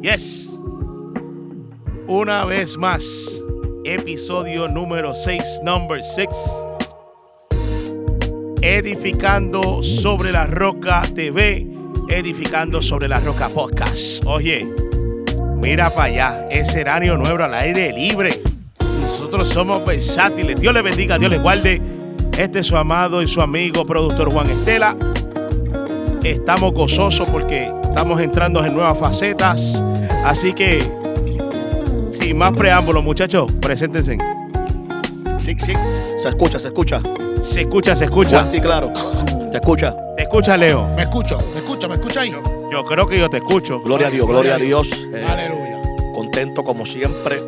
Yes. Una vez más, episodio número 6, number 6. Edificando sobre la Roca TV, Edificando sobre la Roca Podcast. Oye, mira para allá, es Eranio Nuevo al aire libre. Nosotros somos versátiles. Dios les bendiga, Dios les guarde. Este es su amado y su amigo productor Juan Estela. Estamos gozosos porque estamos entrando en nuevas facetas. Así que, sin más preámbulos, muchachos, preséntense. Sí, se escucha. Se escucha. Fuerte y claro, te escucha. ¿Te escucha, Leo? Me escucha ahí. Yo creo que yo te escucho. Gloria a Dios. Aleluya. Contento como siempre,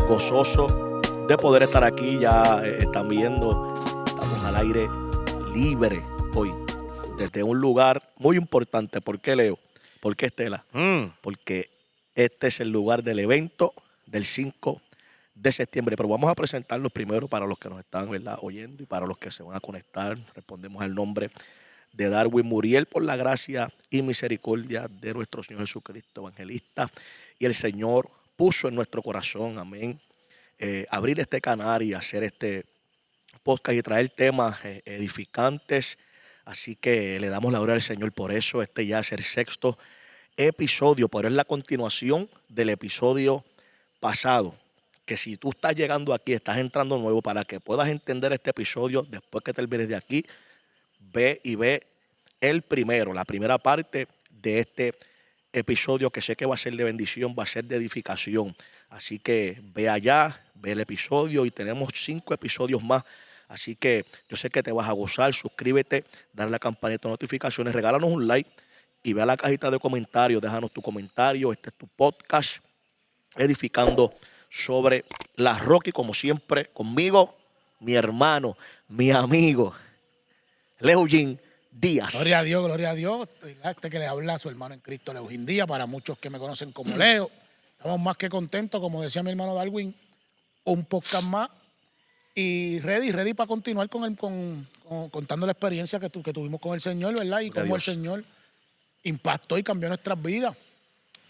gozoso de poder estar aquí. Ya están viendo, estamos al aire libre hoy, desde un lugar muy importante. ¿Por qué, Leo? ¿Por qué, Estela? Porque este es el lugar del evento del 5 de septiembre. Pero vamos a presentarlos primero para los que nos están, ¿verdad?, oyendo, y para los que se van a conectar. Respondemos al nombre de Darwin Muriel, por la gracia y misericordia de nuestro Señor Jesucristo, evangelista. Y el Señor puso en nuestro corazón, amén, abrir este canal y hacer este podcast y traer temas edificantes. Así que le damos la gloria al Señor por eso. Este ya es el 6º episodio, pero es la continuación del episodio pasado. Que si tú estás llegando aquí, estás entrando nuevo, para que puedas entender este episodio, después que termines de aquí, ve la primera parte de este episodio, que sé que va a ser de bendición, va a ser de edificación. Así que ve allá, ve el episodio, y tenemos 5 episodios más. Así que yo sé que te vas a gozar. Suscríbete, dale la campanita de notificaciones, regálanos un like y ve a la cajita de comentarios, déjanos tu comentario. Este es tu podcast, Edificando sobre la Roca, y como siempre, conmigo, mi hermano, mi amigo, Leugín Díaz. Gloria a Dios. Este que le habla a su hermano en Cristo, Leugín Díaz, para muchos que me conocen como Leo. Estamos más que contentos, como decía mi hermano Darwin, un podcast más. Y ready para continuar contando la experiencia que tuvimos con el Señor, ¿verdad? Y cómo el Señor impactó y cambió nuestras vidas.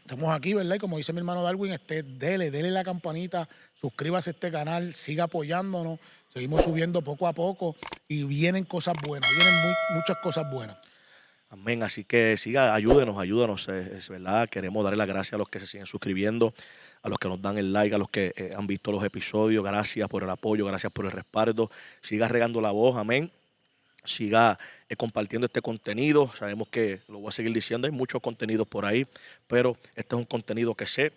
Estamos aquí, ¿verdad? Y como dice mi hermano Darwin, dele la campanita, suscríbase a este canal, siga apoyándonos. Seguimos subiendo poco a poco y vienen cosas buenas, muchas cosas buenas. Amén. Así que siga, ayúdenos, es verdad. Queremos darle las gracias a los que se siguen suscribiendo, a los que nos dan el like, a los que han visto los episodios. Gracias por el apoyo, gracias por el respaldo. Siga regando la voz, amén. Siga compartiendo este contenido. Sabemos que, lo voy a seguir diciendo, hay muchos contenidos por ahí, pero este es un contenido que sé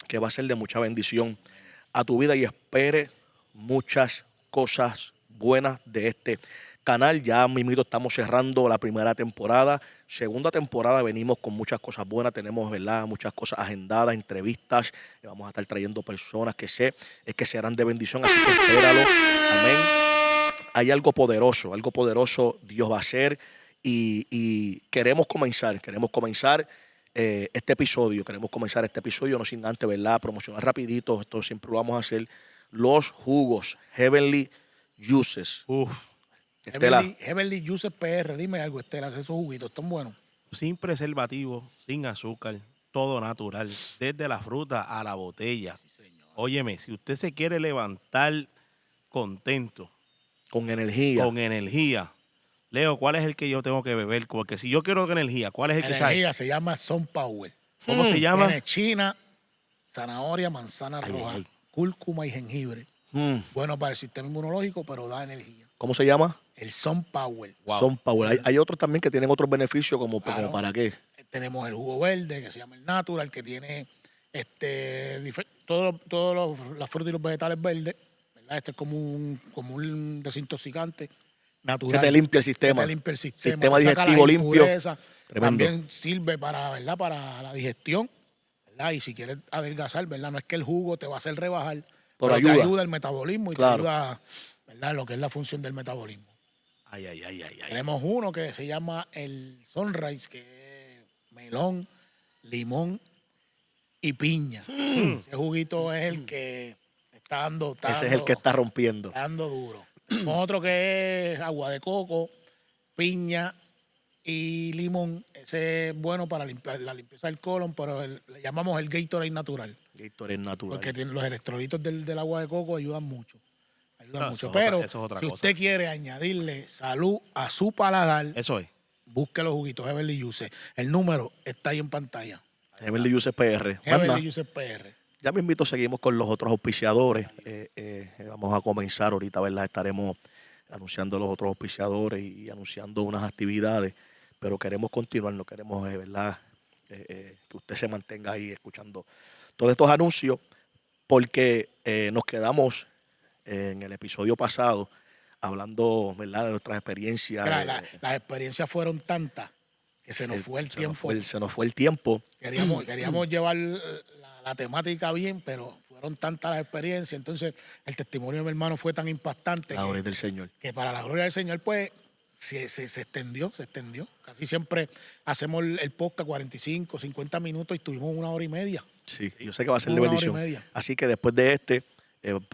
que va a ser de mucha bendición a tu vida, y espere muchas cosas buenas de este canal. Ya mismito estamos cerrando la primera temporada. Segunda temporada venimos con muchas cosas buenas. Tenemos, ¿verdad?, muchas cosas agendadas, entrevistas. Vamos a estar trayendo personas que sé es que serán de bendición. Así que espéralo. Amén. Hay algo poderoso Dios va a hacer, y queremos comenzar este episodio. No sin antes, ¿verdad?, promocionar rapidito. Esto siempre lo vamos a hacer. Los jugos Heavenly Juices. Heavenly Juices PR, dime algo, Estela, esos juguitos están buenos. Sin preservativo, sin azúcar, todo natural, desde la fruta a la botella. Sí, señor. Óyeme, si usted se quiere levantar contento, Con energía. Leo, ¿cuál es el que yo tengo que beber? Porque si yo quiero energía, ¿cuál es el que sabe? Energía se llama Sun Power. ¿Cómo se llama? Tiene china, zanahoria, manzana roja, cúrcuma y jengibre. Bueno para el sistema inmunológico, pero da energía. ¿Cómo se llama? El Sun Power. Wow. Sun Power. Hay otros también que tienen otros beneficios, como para qué. Tenemos el jugo verde, que se llama el Natural, que tiene todos las frutas y los vegetales verdes, ¿verdad? Este es como un desintoxicante natural. Se te limpia el sistema. Sistema digestivo limpio. También sirve para la digestión, ¿verdad? Y si quieres adelgazar, ¿verdad? No es que el jugo te va a hacer rebajar, pero te ayuda el metabolismo y te ayuda, ¿verdad?, lo que es la función del metabolismo. Ay. Tenemos uno que se llama el Sunrise, que es melón, limón y piña. Ese juguito es el que está dando. Ese es el que está rompiendo. Está dando duro. Tenemos otro que es agua de coco, piña y limón. Ese es bueno para la limpieza del colon, pero le llamamos el Gatorade natural. Gatorade natural. Porque los electrolitos del agua de coco ayudan mucho. Ayudan mucho. Eso es Pero eso es otra si cosa. usted quiere añadirle salud a su paladar, Eso es. busque los juguitos Heavenly Juice. El número está ahí en pantalla. Heavenly Juice PR. Más nada. Heavenly Juice PR. Ya me invito, seguimos con los otros auspiciadores. Vamos a comenzar ahorita, ¿verdad? Estaremos anunciando los otros auspiciadores y anunciando unas actividades, pero queremos continuar, no queremos, ¿verdad? Que usted se mantenga ahí escuchando todos estos anuncios, porque nos quedamos en el episodio pasado hablando, ¿verdad?, de nuestras experiencias. Las experiencias fueron tantas que se nos fue el tiempo. Se nos fue el tiempo. Queríamos llevar la temática bien, pero fueron tantas las experiencias. Entonces, el testimonio de mi hermano fue tan impactante La gloria del Señor. que para la gloria del Señor, pues, se extendió. Casi siempre hacemos el podcast 45, 50 minutos y estuvimos 1 hora y media. Sí, yo sé que va a ser de 1 hora y bendición. media. Así que después de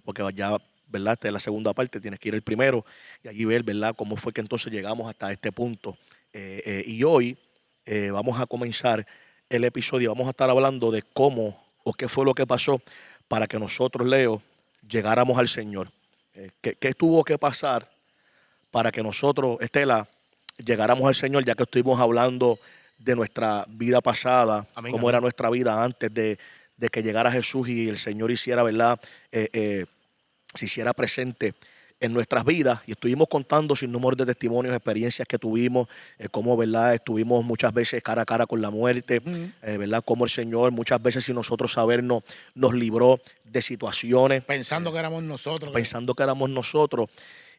porque ya, ¿verdad? Esta es la segunda parte, tienes que ir el primero y allí ver, ¿verdad?, cómo fue que entonces llegamos hasta este punto. Y hoy vamos a comenzar el episodio, vamos a estar hablando de cómo o qué fue lo que pasó para que nosotros, Leo, llegáramos al Señor. ¿Qué tuvo que pasar para que nosotros, Estela, llegáramos al Señor, ya que estuvimos hablando de nuestra vida pasada, Amén, cómo amén. era nuestra vida antes de que llegara Jesús y el Señor hiciera, ¿verdad?, se hiciera presente en nuestras vidas, y estuvimos contando sin número de testimonios, experiencias que tuvimos, cómo, ¿verdad?, estuvimos muchas veces cara a cara con la muerte, ¿verdad?, cómo el Señor muchas veces sin nosotros sabernos nos libró de situaciones, Pensando que éramos nosotros. pensando que éramos nosotros.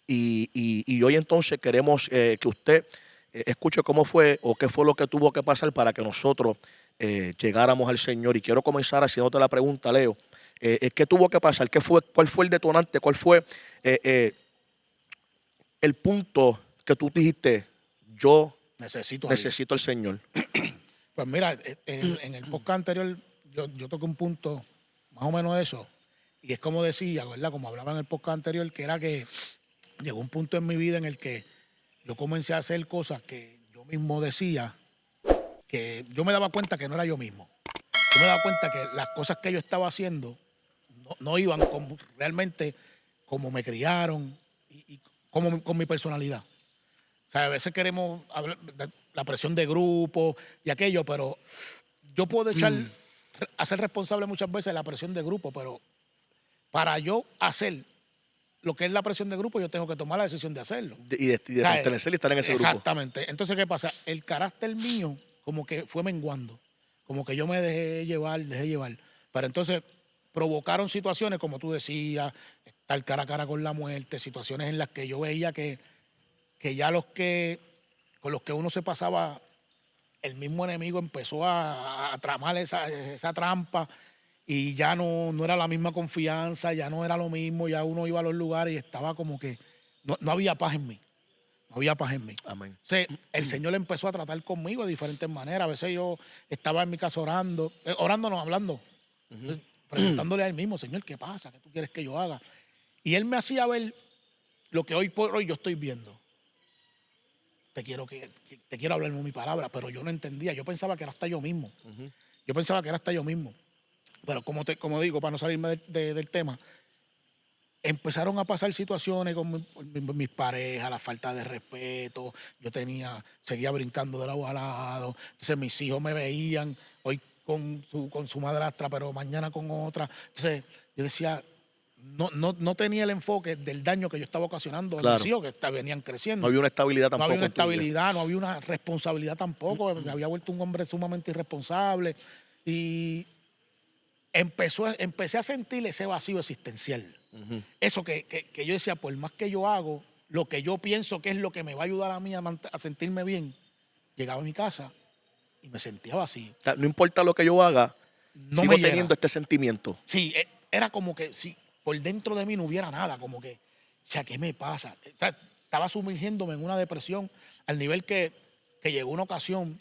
Y hoy entonces queremos que usted escuche cómo fue o qué fue lo que tuvo que pasar para que nosotros llegáramos al Señor. Y quiero comenzar haciéndote la pregunta, Leo. ¿Qué tuvo que pasar? ¿Cuál fue el detonante? ¿Cuál fue el punto que tú dijiste, yo Necesito necesito al Señor? Pues mira, en el podcast anterior yo toqué un punto más o menos de eso. Y es como decía, ¿verdad? Como hablaba en el podcast anterior, que era que llegó un punto en mi vida en el que yo comencé a hacer cosas que yo mismo decía, que yo me daba cuenta que no era yo mismo. Yo me daba cuenta que las cosas que yo estaba haciendo no iban realmente como me criaron y como con mi personalidad. O sea, a veces queremos hablar de la presión de grupo y aquello, pero yo puedo hacer responsable muchas veces de la presión de grupo, pero para yo hacer lo que es la presión de grupo, yo tengo que tomar la decisión de hacerlo. Y de pertenecer y estar en ese grupo. Exactamente. Entonces, ¿qué pasa? El carácter mío como que fue menguando, como que yo me dejé llevar. Pero entonces provocaron situaciones, como tú decías, estar cara a cara con la muerte, situaciones en las que yo veía que ya con los que uno se pasaba, el mismo enemigo empezó a tramar esa trampa y ya no era la misma confianza, ya no era lo mismo, ya uno iba a los lugares y estaba como que no había paz en mí. No había paz en mí. Amén. Entonces, el Señor empezó a tratar conmigo de diferentes maneras. A veces yo estaba en mi casa orando, no, hablando, preguntándole a él mismo, Señor, ¿qué pasa? ¿Qué tú quieres que yo haga? Y él me hacía ver lo que hoy por hoy yo estoy viendo. Te quiero hablar mi palabra, pero yo no entendía. Yo pensaba que era hasta yo mismo. Pero como digo, para no salirme del tema, empezaron a pasar situaciones con mis parejas, la falta de respeto. Seguía brincando de lado a lado. Entonces mis hijos me veían hoy con su madrastra, pero mañana con otra. Entonces yo decía, no tenía el enfoque del daño que yo estaba ocasionando a mis hijos que venían creciendo. No había una estabilidad tampoco. No había una estabilidad, no había una responsabilidad tampoco. Me había vuelto un hombre sumamente irresponsable. Y empecé a sentir ese vacío existencial. Eso que yo decía, por más que yo hago, lo que yo pienso que es lo que me va a ayudar a mí a sentirme bien, llegaba a mi casa y me sentía vacío. O sea, no importa lo que yo haga, sigo teniendo este sentimiento. Sí, era como que si por dentro de mí no hubiera nada, como que, o sea, ¿qué me pasa? O sea, estaba sumergiéndome en una depresión al nivel que llegó una ocasión,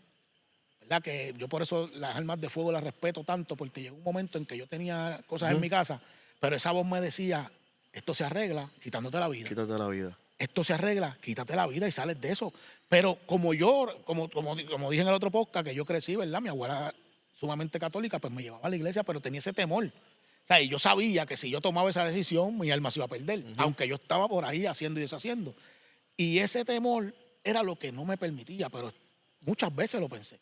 ¿verdad? Que yo por eso las armas de fuego las respeto tanto, porque llegó un momento en que yo tenía cosas en mi casa, pero esa voz me decía, esto se arregla quitándote la vida. Quítate la vida. esto se arregla, quítate la vida y sales de eso. Pero como dije en el otro podcast, que yo crecí, ¿verdad? Mi abuela sumamente católica, pues me llevaba a la iglesia, pero tenía ese temor. O sea, y yo sabía que si yo tomaba esa decisión, mi alma se iba a perder, aunque yo estaba por ahí haciendo y deshaciendo. Y ese temor era lo que no me permitía, pero muchas veces lo pensé.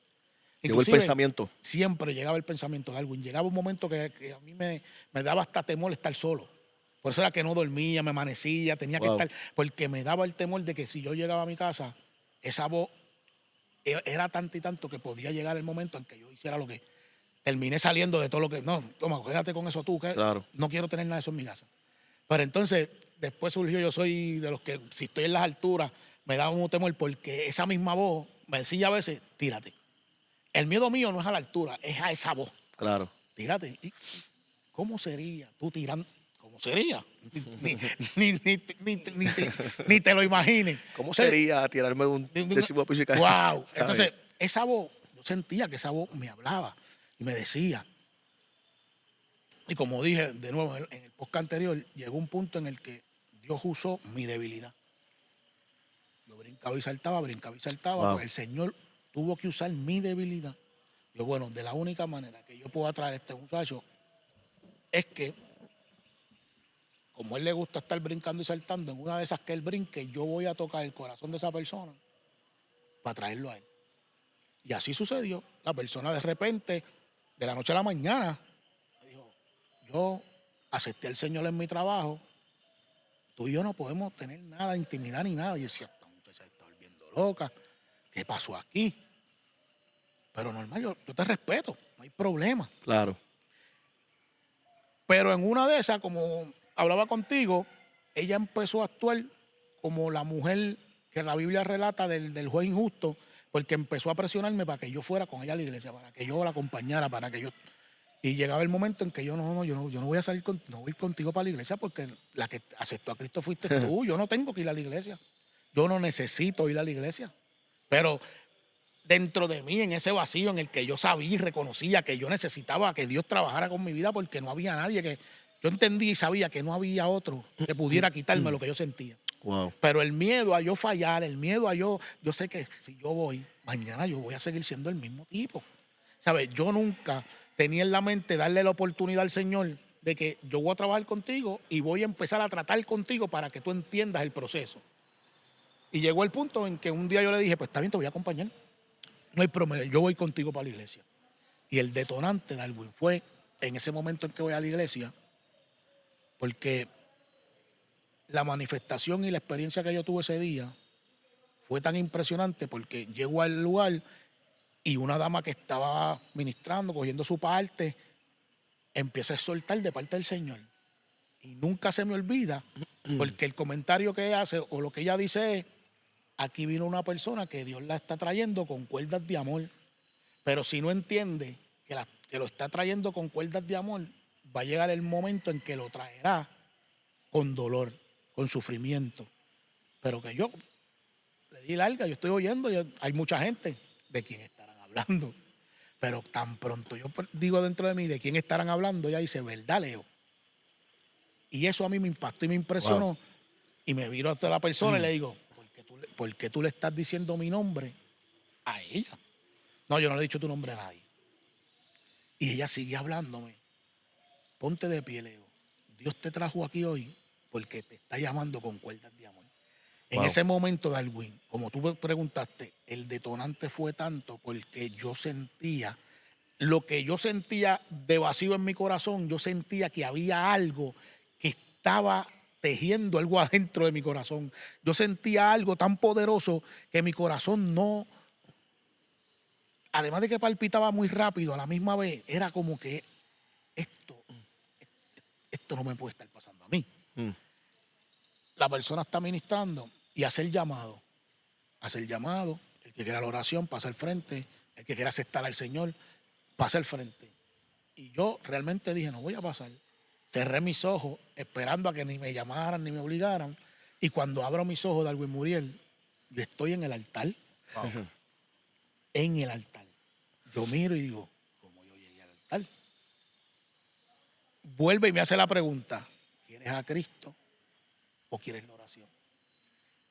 Llegó el Inclusive, pensamiento. siempre llegaba el pensamiento de Darwin. Llegaba un momento que a mí me daba hasta temor estar solo. Por eso era que no dormía, me amanecía, tenía que estar, porque me daba el temor de que si yo llegaba a mi casa, esa voz era tanto y tanto que podía llegar el momento en que yo hiciera lo que terminé saliendo de todo lo que, no, toma, quédate con eso tú, que Claro. no quiero tener nada de eso en mi casa. Pero entonces, después surgió, yo soy de los que, si estoy en las alturas, me daba un temor porque esa misma voz me decía a veces, tírate. El miedo mío no es a la altura, es a esa voz. Claro. Tírate. ¿Y cómo sería tú tirando? ¿Cómo sería? Ni te lo imagines. ¿Cómo sería tirarme de un décimo piso y caer? Wow. ¿Sabes? Entonces, esa voz, yo sentía que esa voz me hablaba y me decía. Y como dije de nuevo en el podcast anterior, llegó un punto en el que Dios usó mi debilidad. Yo brincaba y saltaba, Wow. pues el Señor tuvo que usar mi debilidad. Yo, bueno, de la única manera que yo puedo atraer a este muchacho es que, como a él le gusta estar brincando y saltando, en una de esas que él brinque, yo voy a tocar el corazón de esa persona para traerlo a él. Y así sucedió. La persona de repente, de la noche a la mañana, me dijo, yo acepté al Señor en mi trabajo, tú y yo no podemos tener nada, intimidad ni nada. Y yo decía, esta muchacha está volviendo loca, ¿qué pasó aquí? Pero normal, yo te respeto, no hay problema. Claro. Pero en una de esas, como hablaba contigo, ella empezó a actuar como la mujer que la Biblia relata del juez injusto, porque empezó a presionarme para que yo fuera con ella a la iglesia, para que yo la acompañara, para que yo... Y llegaba el momento en que yo no voy a salir, no voy contigo para la iglesia porque la que aceptó a Cristo fuiste tú. Yo no tengo que ir a la iglesia. Yo no necesito ir a la iglesia. Pero dentro de mí, en ese vacío en el que yo sabía y reconocía que yo necesitaba que Dios trabajara con mi vida porque no había nadie que... Yo entendí y sabía que no había otro que pudiera quitarme lo que yo sentía. Wow. Pero el miedo a yo fallar, el miedo a yo sé que si yo voy, mañana yo voy a seguir siendo el mismo tipo. ¿Sabes? Yo nunca tenía en la mente darle la oportunidad al Señor de que yo voy a trabajar contigo y voy a empezar a tratar contigo para que tú entiendas el proceso. Y llegó el punto en que un día yo le dije, pues está bien, te voy a acompañar. No hay problema, yo voy contigo para la iglesia. Y el detonante de Darwin fue en ese momento en que voy a la iglesia, porque la manifestación y la experiencia que yo tuve ese día fue tan impresionante porque llego al lugar y una dama que estaba ministrando, cogiendo su parte, empieza a exhortar de parte del Señor. Y nunca se me olvida, porque el comentario que ella hace o lo que ella dice es, aquí vino una persona que Dios la está trayendo con cuerdas de amor. Pero si no entiende que lo está trayendo con cuerdas de amor, va a llegar el momento en que lo traerá con dolor, con sufrimiento. Pero que yo le di larga, yo estoy oyendo, hay mucha gente de quién estarán hablando. Pero tan pronto yo digo dentro de mí de quién estarán hablando, ella dice, ¿verdad, Leo? Y eso a mí me impactó y me impresionó. Wow. Y me viro hasta la persona y le digo, ¿por qué tú le estás diciendo mi nombre a ella? No, yo no le he dicho tu nombre a nadie. Y ella sigue hablándome. Ponte de pie, Leo. Dios te trajo aquí hoy porque te está llamando con cuerdas de amor. Wow. En ese momento, Darwin, como tú me preguntaste, el detonante fue tanto porque yo sentía, lo que yo sentía de vacío en mi corazón, yo sentía que había algo que estaba tejiendo algo adentro de mi corazón. Yo sentía algo tan poderoso que mi corazón no, además de que palpitaba muy rápido, a la misma vez era como que esto no me puede estar pasando a mí. La persona está ministrando y hace el llamado. Hace el llamado, el que quiera la oración pasa al frente, el que quiera aceptar al Señor pasa al frente. Y yo realmente dije, no voy a pasar. Cerré mis ojos esperando a que ni me llamaran ni me obligaran. Y cuando abro mis ojos, Darwin Muriel, yo estoy en el altar. Wow. En el altar. Yo miro y digo, ¿cómo yo llegué al altar? Vuelve y me hace la pregunta, ¿quieres a Cristo o quieres la oración?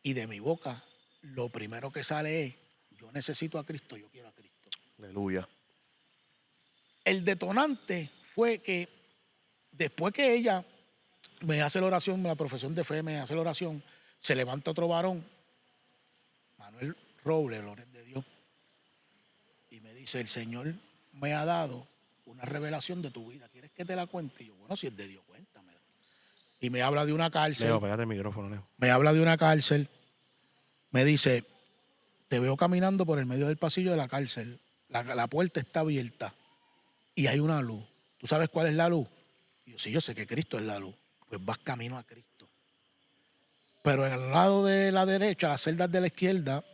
y de mi boca lo primero que sale es, yo necesito a Cristo, yo quiero a Cristo. Aleluya. El detonante fue que después que ella me hace la oración, la profesión de fe me hace la oración, se levanta otro varón, Manuel Robles, gloria de Dios, y me dice, el Señor me ha dado una revelación de tu vida, ¿quieres que te la cuente? Y yo, bueno, si es de Dios, cuéntamela. Y me habla de una cárcel. Leo, pégate el micrófono, Leo. Me habla de una cárcel, me dice, te veo caminando por el medio del pasillo de la cárcel, la puerta está abierta y hay una luz. ¿Tú sabes cuál es la luz? Y yo, sí, yo sé que Cristo es la luz. Pues vas camino a Cristo. Pero en el lado de la derecha, las celdas de la izquierda,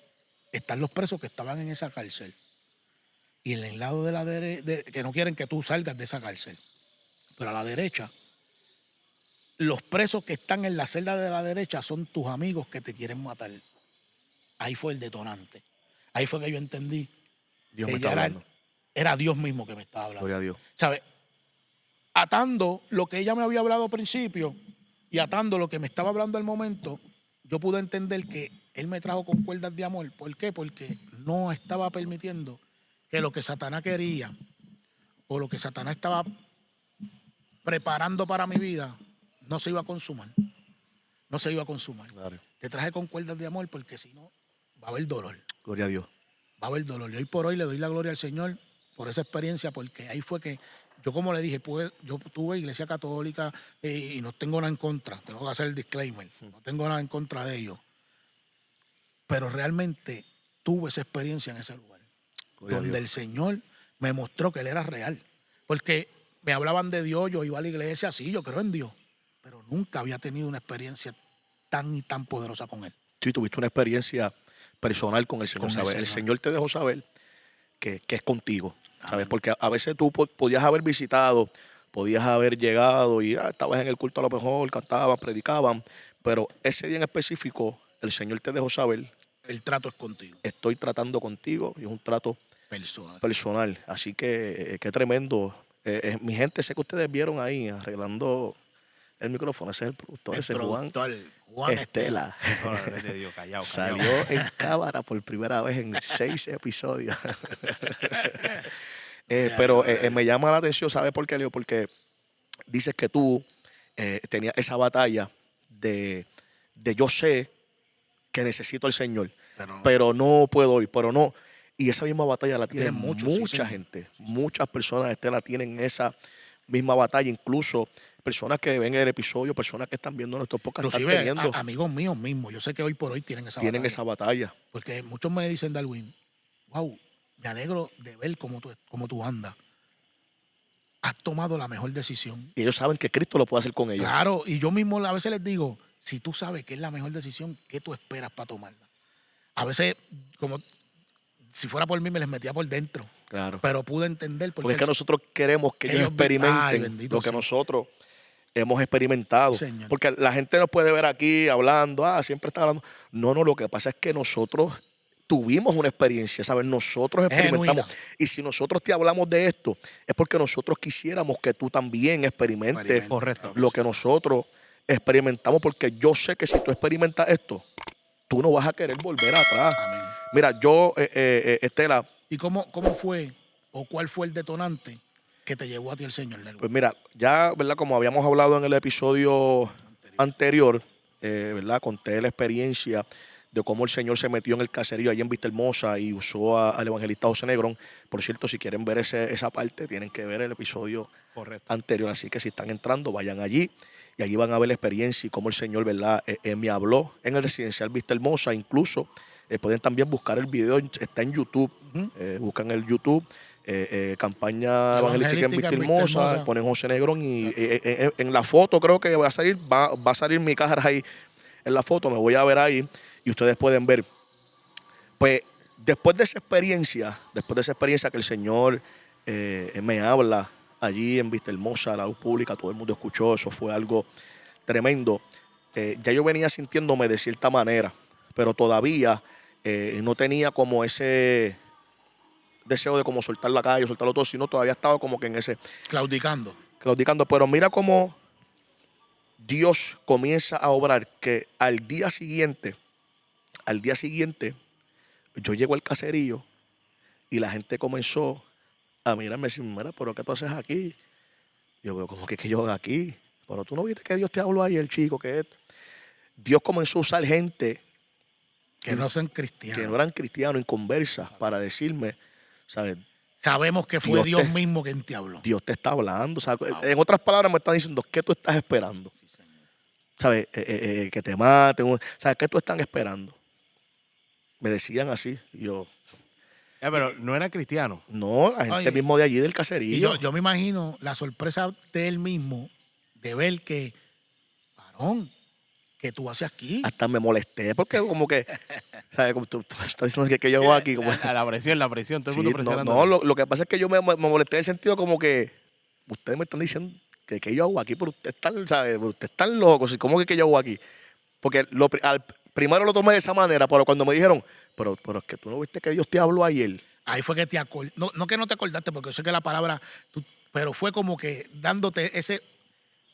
están los presos que estaban en esa cárcel. Y en el lado de la derecha, que no quieren que tú salgas de esa cárcel. Pero a la derecha, los presos que están en la celda de la derecha son tus amigos que te quieren matar. Ahí fue el detonante. Ahí fue que yo entendí Dios que me está hablando. era Dios mismo que me estaba hablando. Gloria a Dios. ¿Sabes? Atando lo que ella me había hablado al principio y atando lo que me estaba hablando al momento, yo pude entender que él me trajo con cuerdas de amor. ¿Por qué? Porque no estaba permitiendo que lo que Satanás quería o lo que Satanás estaba preparando para mi vida no se iba a consumar. No se iba a consumar. Claro. Te traje con cuerdas de amor porque si no, va a haber dolor. Gloria a Dios. Va a haber dolor. Y hoy por hoy le doy la gloria al Señor por esa experiencia, porque ahí fue que yo, como le dije, pues, yo tuve iglesia católica y no tengo nada en contra. Tengo que hacer el disclaimer. No tengo nada en contra de ellos. Pero realmente tuve esa experiencia en ese lugar. Gloria a Donde Dios. el Señor me mostró que Él era real. Porque me hablaban de Dios, yo iba a la iglesia, sí, yo creo en Dios. Pero nunca había tenido una experiencia tan y tan poderosa con Él. Sí, tuviste una experiencia personal con el Señor. Con el ¿sabes? El Señor. Señor te dejó saber que es contigo. ¿Sabes? Amén. Porque a veces tú podías haber visitado, podías haber llegado y estabas en el culto a lo mejor, cantaban, predicaban, pero ese día en específico el Señor te dejó saber, El trato es contigo, estoy tratando contigo y es un trato personal. personal. Así que qué tremendo. Mi gente, sé que ustedes vieron ahí arreglando el micrófono, ese es el productor, El ese es Juan productor, Juan Estela. Estela. Órale, de Dios, callado, Salió en cámara por primera vez en 6 episodios. Pero me llama la atención, ¿sabes por qué, Leo? Porque dices que tú tenías esa batalla de yo sé que necesito al Señor, pero no puedo ir, pero no. Y esa misma batalla la tienen Tienen muchos, sí, mucha señor. gente. Muchas personas Estela tienen esa misma batalla, incluso personas que ven el episodio, personas que están viendo nuestro podcast, están Inclusive teniendo, amigos míos mismos, yo sé que hoy por hoy tienen tienen batalla. esa batalla. Porque muchos me dicen, Darwin, wow, me alegro de ver cómo tú andas. Has tomado la mejor decisión. Y ellos saben que Cristo lo puede hacer con ellos. Claro, y yo mismo a veces les digo, si tú sabes que es la mejor decisión, ¿qué tú esperas para tomarla? A veces, como si fuera por mí, me les metía por dentro. Claro. Pero pude entender Porque es que nosotros queremos que ellos ellos experimenten ay, bendito lo que sí. nosotros hemos experimentado. Señor. Porque la gente nos puede ver aquí hablando, siempre está hablando. No, lo que pasa es que nosotros tuvimos una experiencia, ¿sabes? Nosotros Es experimentamos. genuina. Y si nosotros te hablamos de esto, es porque nosotros quisiéramos que tú también experimentes Experimenta. Correcto. lo que nosotros experimentamos, porque yo sé que si tú experimentas esto, tú no vas a querer volver atrás. Amén. Mira, yo, Estela, ¿Y cómo fue o cuál fue el detonante que te llevó a ti el Señor? pues mira, ya, ¿verdad? Como habíamos hablado en el episodio anterior, ¿verdad? Conté la experiencia de cómo el Señor se metió en el caserío allí en Vista Hermosa y usó al evangelista José Negrón. Por cierto, si quieren ver esa parte, tienen que ver el episodio Correcto. anterior. Así que si están entrando, vayan allí y allí van a ver la experiencia y cómo el Señor, ¿verdad? Me habló en el residencial Vista Hermosa. Incluso pueden también buscar el video, está en YouTube. Buscan el YouTube. Campaña evangelística en Vista Hermosa, ponen José Negrón y en la foto creo que va a salir mi cara ahí en la foto, me voy a ver ahí y ustedes pueden ver. Pues después de esa experiencia que el Señor me habla allí en Vista Hermosa, a la luz pública, todo el mundo escuchó, eso fue algo tremendo. Ya yo venía sintiéndome de cierta manera, pero todavía no tenía como ese deseo de como soltar la calle, soltarlo todo, sino todavía estaba como que en ese Claudicando. pero mira cómo Dios comienza a obrar, que al día siguiente al día siguiente, yo llego al caserío y la gente comenzó a mirarme y decir, mira, pero ¿qué tú haces aquí? Yo veo, ¿cómo que yo hago aquí? Pero tú no viste que Dios te habló ayer, chico, que esto. Dios comenzó a usar gente Que no sean que cristianos. no eran cristianos en conversa para decirme, ¿sabes? Sabemos que fue Dios Dios te- mismo quien te habló. Dios te está hablando. ¿Sabes? En otras palabras, me están diciendo, ¿qué tú estás esperando? ¿Sabes? Que te maten. ¿Sabes? ¿Qué tú están esperando? Me decían así. Y yo, Pero no era cristiano. no, la gente Oye, mismo de allí del Y caserío. yo me imagino la sorpresa de él mismo de ver que, varón, que tú haces aquí. Hasta me molesté porque como que, ¿sabes? Como tú estás diciendo que yo hago aquí. Como, La presión, todo el sí, mundo no, presionando. no, lo que pasa es que yo me molesté en el sentido como que ustedes me están diciendo que yo hago aquí, pero ustedes están, ¿sabes? Pero ustedes están locos. ¿Y cómo que yo hago aquí? Porque primero lo tomé de esa manera, pero cuando me dijeron, pero es que tú no viste que Dios te habló ayer. Ahí fue que te acordaste. No, no que no te acordaste, porque yo sé que la palabra, pero fue como que dándote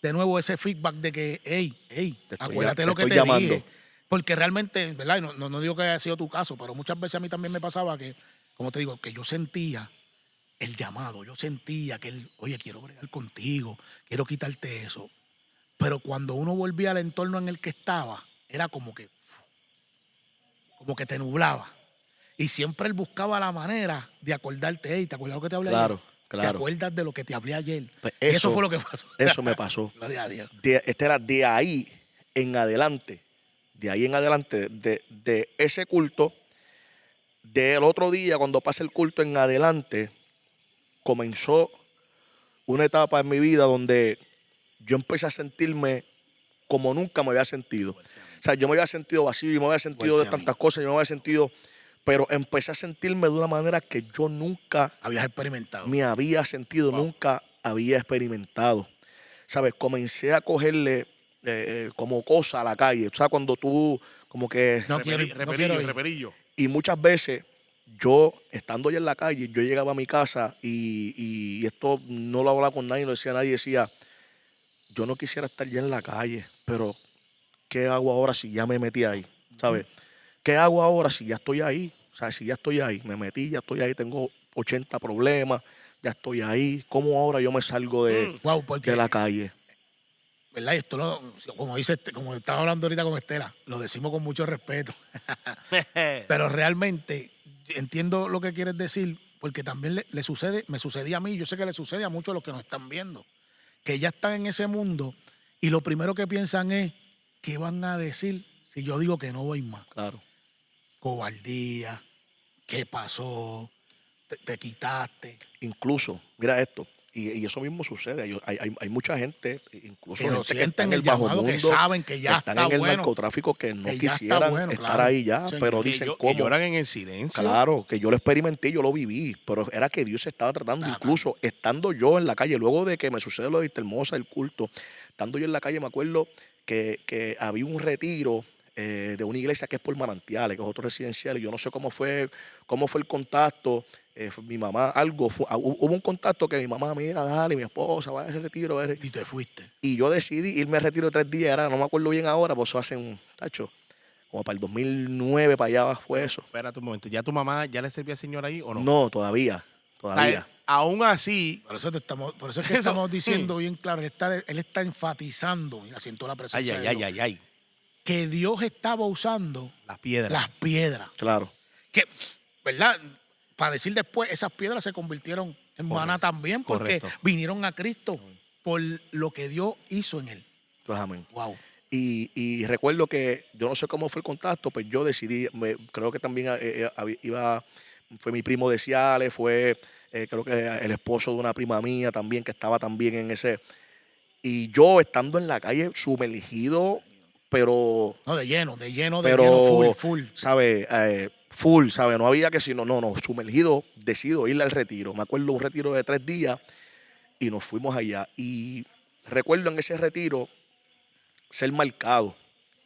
de nuevo ese feedback de que, hey, Te estoy acuérdate te lo que estoy te llamando. dije. Porque realmente, ¿verdad? Y no digo que haya sido tu caso, pero muchas veces a mí también me pasaba que, como te digo, que yo sentía el llamado, yo sentía que él, oye, quiero bregar contigo, quiero quitarte eso. Pero cuando uno volvía al entorno en el que estaba, era como que te nublaba. Y siempre él buscaba la manera de acordarte, hey, ¿te acuerdas lo que te hablé Claro, ayer? claro. ¿Te acuerdas de lo que te hablé ayer? Pues Y eso fue lo que pasó. Eso me pasó. Gloria a Dios. De ahí en adelante, de ese culto, del otro día, cuando pasa el culto en adelante, comenzó una etapa en mi vida donde yo empecé a sentirme como nunca me había sentido. O sea, yo me había sentido vacío, yo me había sentido Igual de que a mí. tantas cosas, yo me había sentido, pero empecé a sentirme de una manera que yo nunca Habías experimentado. me había sentido, nunca había experimentado. ¿Sabes? Comencé a cogerle como cosa a la calle. O sea, cuando tú como que... No quiero ir, no quiero ir. Reperillo. Y muchas veces yo, estando ya en la calle, yo llegaba a mi casa y esto no lo hablaba con nadie, no decía a nadie, decía, yo no quisiera estar ya en la calle, pero ¿qué hago ahora si ya me metí ahí? ¿Sabes? ¿Qué hago ahora si ya estoy ahí? ¿Sabes? Si ya estoy ahí, me metí, ya estoy ahí, tengo 80 problemas, ya estoy ahí. ¿Cómo ahora yo me salgo Wow, porque, de la calle? ¿verdad? Y esto como dice, como estaba hablando ahorita con Estela, lo decimos con mucho respeto. Pero realmente entiendo lo que quieres decir, porque también le sucede, me sucedía a mí, yo sé que le sucede a muchos de los que nos están viendo, que ya están en ese mundo y lo primero que piensan es, ¿qué van a decir si yo digo que no voy más? Claro. Cobardía, ¿qué pasó? Te quitaste. Incluso, mira esto, y eso mismo sucede. Hay mucha gente, incluso Que lo gente que está sienten en el el bajo llamado, mundo, que saben que ya están está en el bueno, narcotráfico, que no que ya está quisieran bueno, estar claro. ahí ya, Señor. pero Que dicen Que cómo. lloran en el silencio. Claro, que yo lo experimenté, yo lo viví, pero era que Dios estaba tratando, incluso estando yo en la calle, luego de que me sucede lo de Vista Hermosa, el culto, estando yo en la calle, me acuerdo que había un retiro de una iglesia que es por Manantiales, que es otro residencial, y yo no sé cómo fue el contacto, mi mamá, hubo un contacto que mi mamá, mira, dale, mi esposa, va a ese retiro, Y te fuiste. y yo decidí irme al retiro de 3 días, no me acuerdo bien ahora, pues eso hace como para el 2009, para allá fue eso. Espérate un momento. ¿Ya tu mamá ya le servía al Señor ahí o no? No, todavía. O sea, aún así. Por eso es que Eso, estamos diciendo bien claro, él está enfatizando, y asiento la Ay, presencia ay, de ay, Dios, ay, ay. que Dios estaba usando Las piedras. las piedras. Claro. Que, ¿verdad? Para decir después, esas piedras se convirtieron en maná también, porque correcto. vinieron a Cristo por lo que Dios hizo en él. Pues amén. Wow. Y recuerdo que yo no sé cómo fue el contacto, pues yo decidí, creo que también fue mi primo de Ciales, fue creo que el esposo de una prima mía también, que estaba también en ese. Y yo estando en la calle sumergido, pero No, de lleno, full. ¿sabe? Full, ¿sabe? No había que si no, sumergido, decido ir al retiro. Me acuerdo un retiro de 3 días y nos fuimos allá. Y recuerdo en ese retiro ser marcado.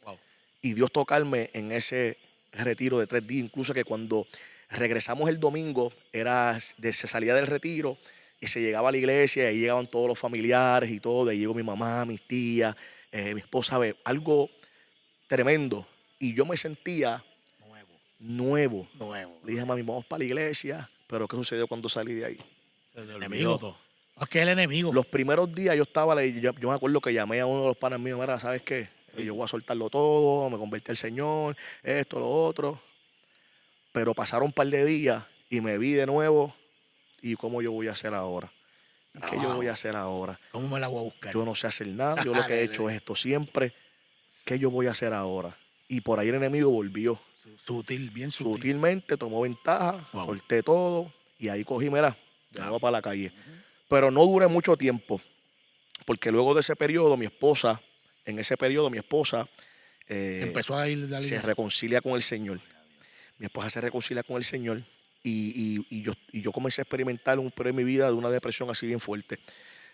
Wow. Y Dios tocarme en ese retiro de 3 días. Incluso que cuando regresamos el domingo, se salía del retiro y se llegaba a la iglesia y ahí llegaban todos los familiares y todo. De ahí llegó mi mamá, mis tías, mi esposa, ¿sabe? Algo tremendo. Y yo me sentía nuevo. Nuevo. Le dije a mami, vamos para la iglesia. Pero ¿qué sucedió cuando salí de ahí? Se te olvidó Enemigo. todo. Es que es el enemigo. Los primeros días yo me acuerdo que llamé a uno de los panas míos, mira, ¿sabes qué? Yo voy a soltarlo todo, me convertí al Señor, esto, lo otro. Pero pasaron un par de días y me vi de nuevo. ¿Y cómo yo voy a hacer ahora? ¿Y qué yo voy a hacer ahora? ¿Cómo me la voy a buscar? Yo no sé hacer nada, yo lo que he hecho es esto siempre. ¿Qué yo voy a hacer ahora? Y por ahí el enemigo volvió. Sutil, bien sutil. Sutilmente tomó ventaja, Wow. solté todo y ahí cogí, mira, de nuevo para la calle. Pero no duré mucho tiempo, porque luego de ese periodo, en ese periodo mi esposa Empezó a ir la se línea. reconcilia con el Señor. Mi esposa se reconcilia con el Señor yo comencé a experimentar un periodo de mi vida de una depresión así bien fuerte.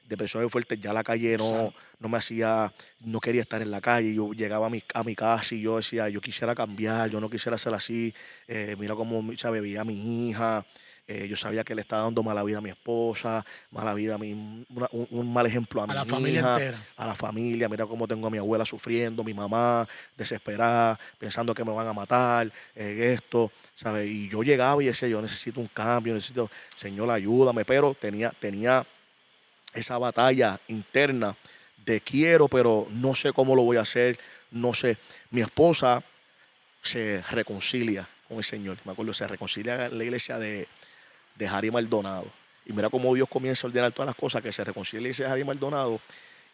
Depresión bien fuerte, ya la calle no me hacía, no quería estar en la calle. Yo llegaba a mi casa y yo decía, yo quisiera cambiar, yo no quisiera ser así. Mira cómo veía a mi hija. Yo sabía que le estaba dando mala vida a mi esposa, mala vida a un mal ejemplo a mi la hija, familia entera. a la familia. Mira cómo tengo a mi abuela sufriendo, mi mamá desesperada, pensando que me van a matar, esto, ¿sabes? Y yo llegaba y decía, yo necesito un cambio, Señor, ayúdame. Pero tenía esa batalla interna de quiero, pero no sé cómo lo voy a hacer, no sé. Mi esposa se reconcilia con el Señor. Me acuerdo, se reconcilia en la iglesia de Harry Maldonado. Y mira cómo Dios comienza a ordenar todas las cosas, que se reconcilia en la iglesia de Harry Maldonado.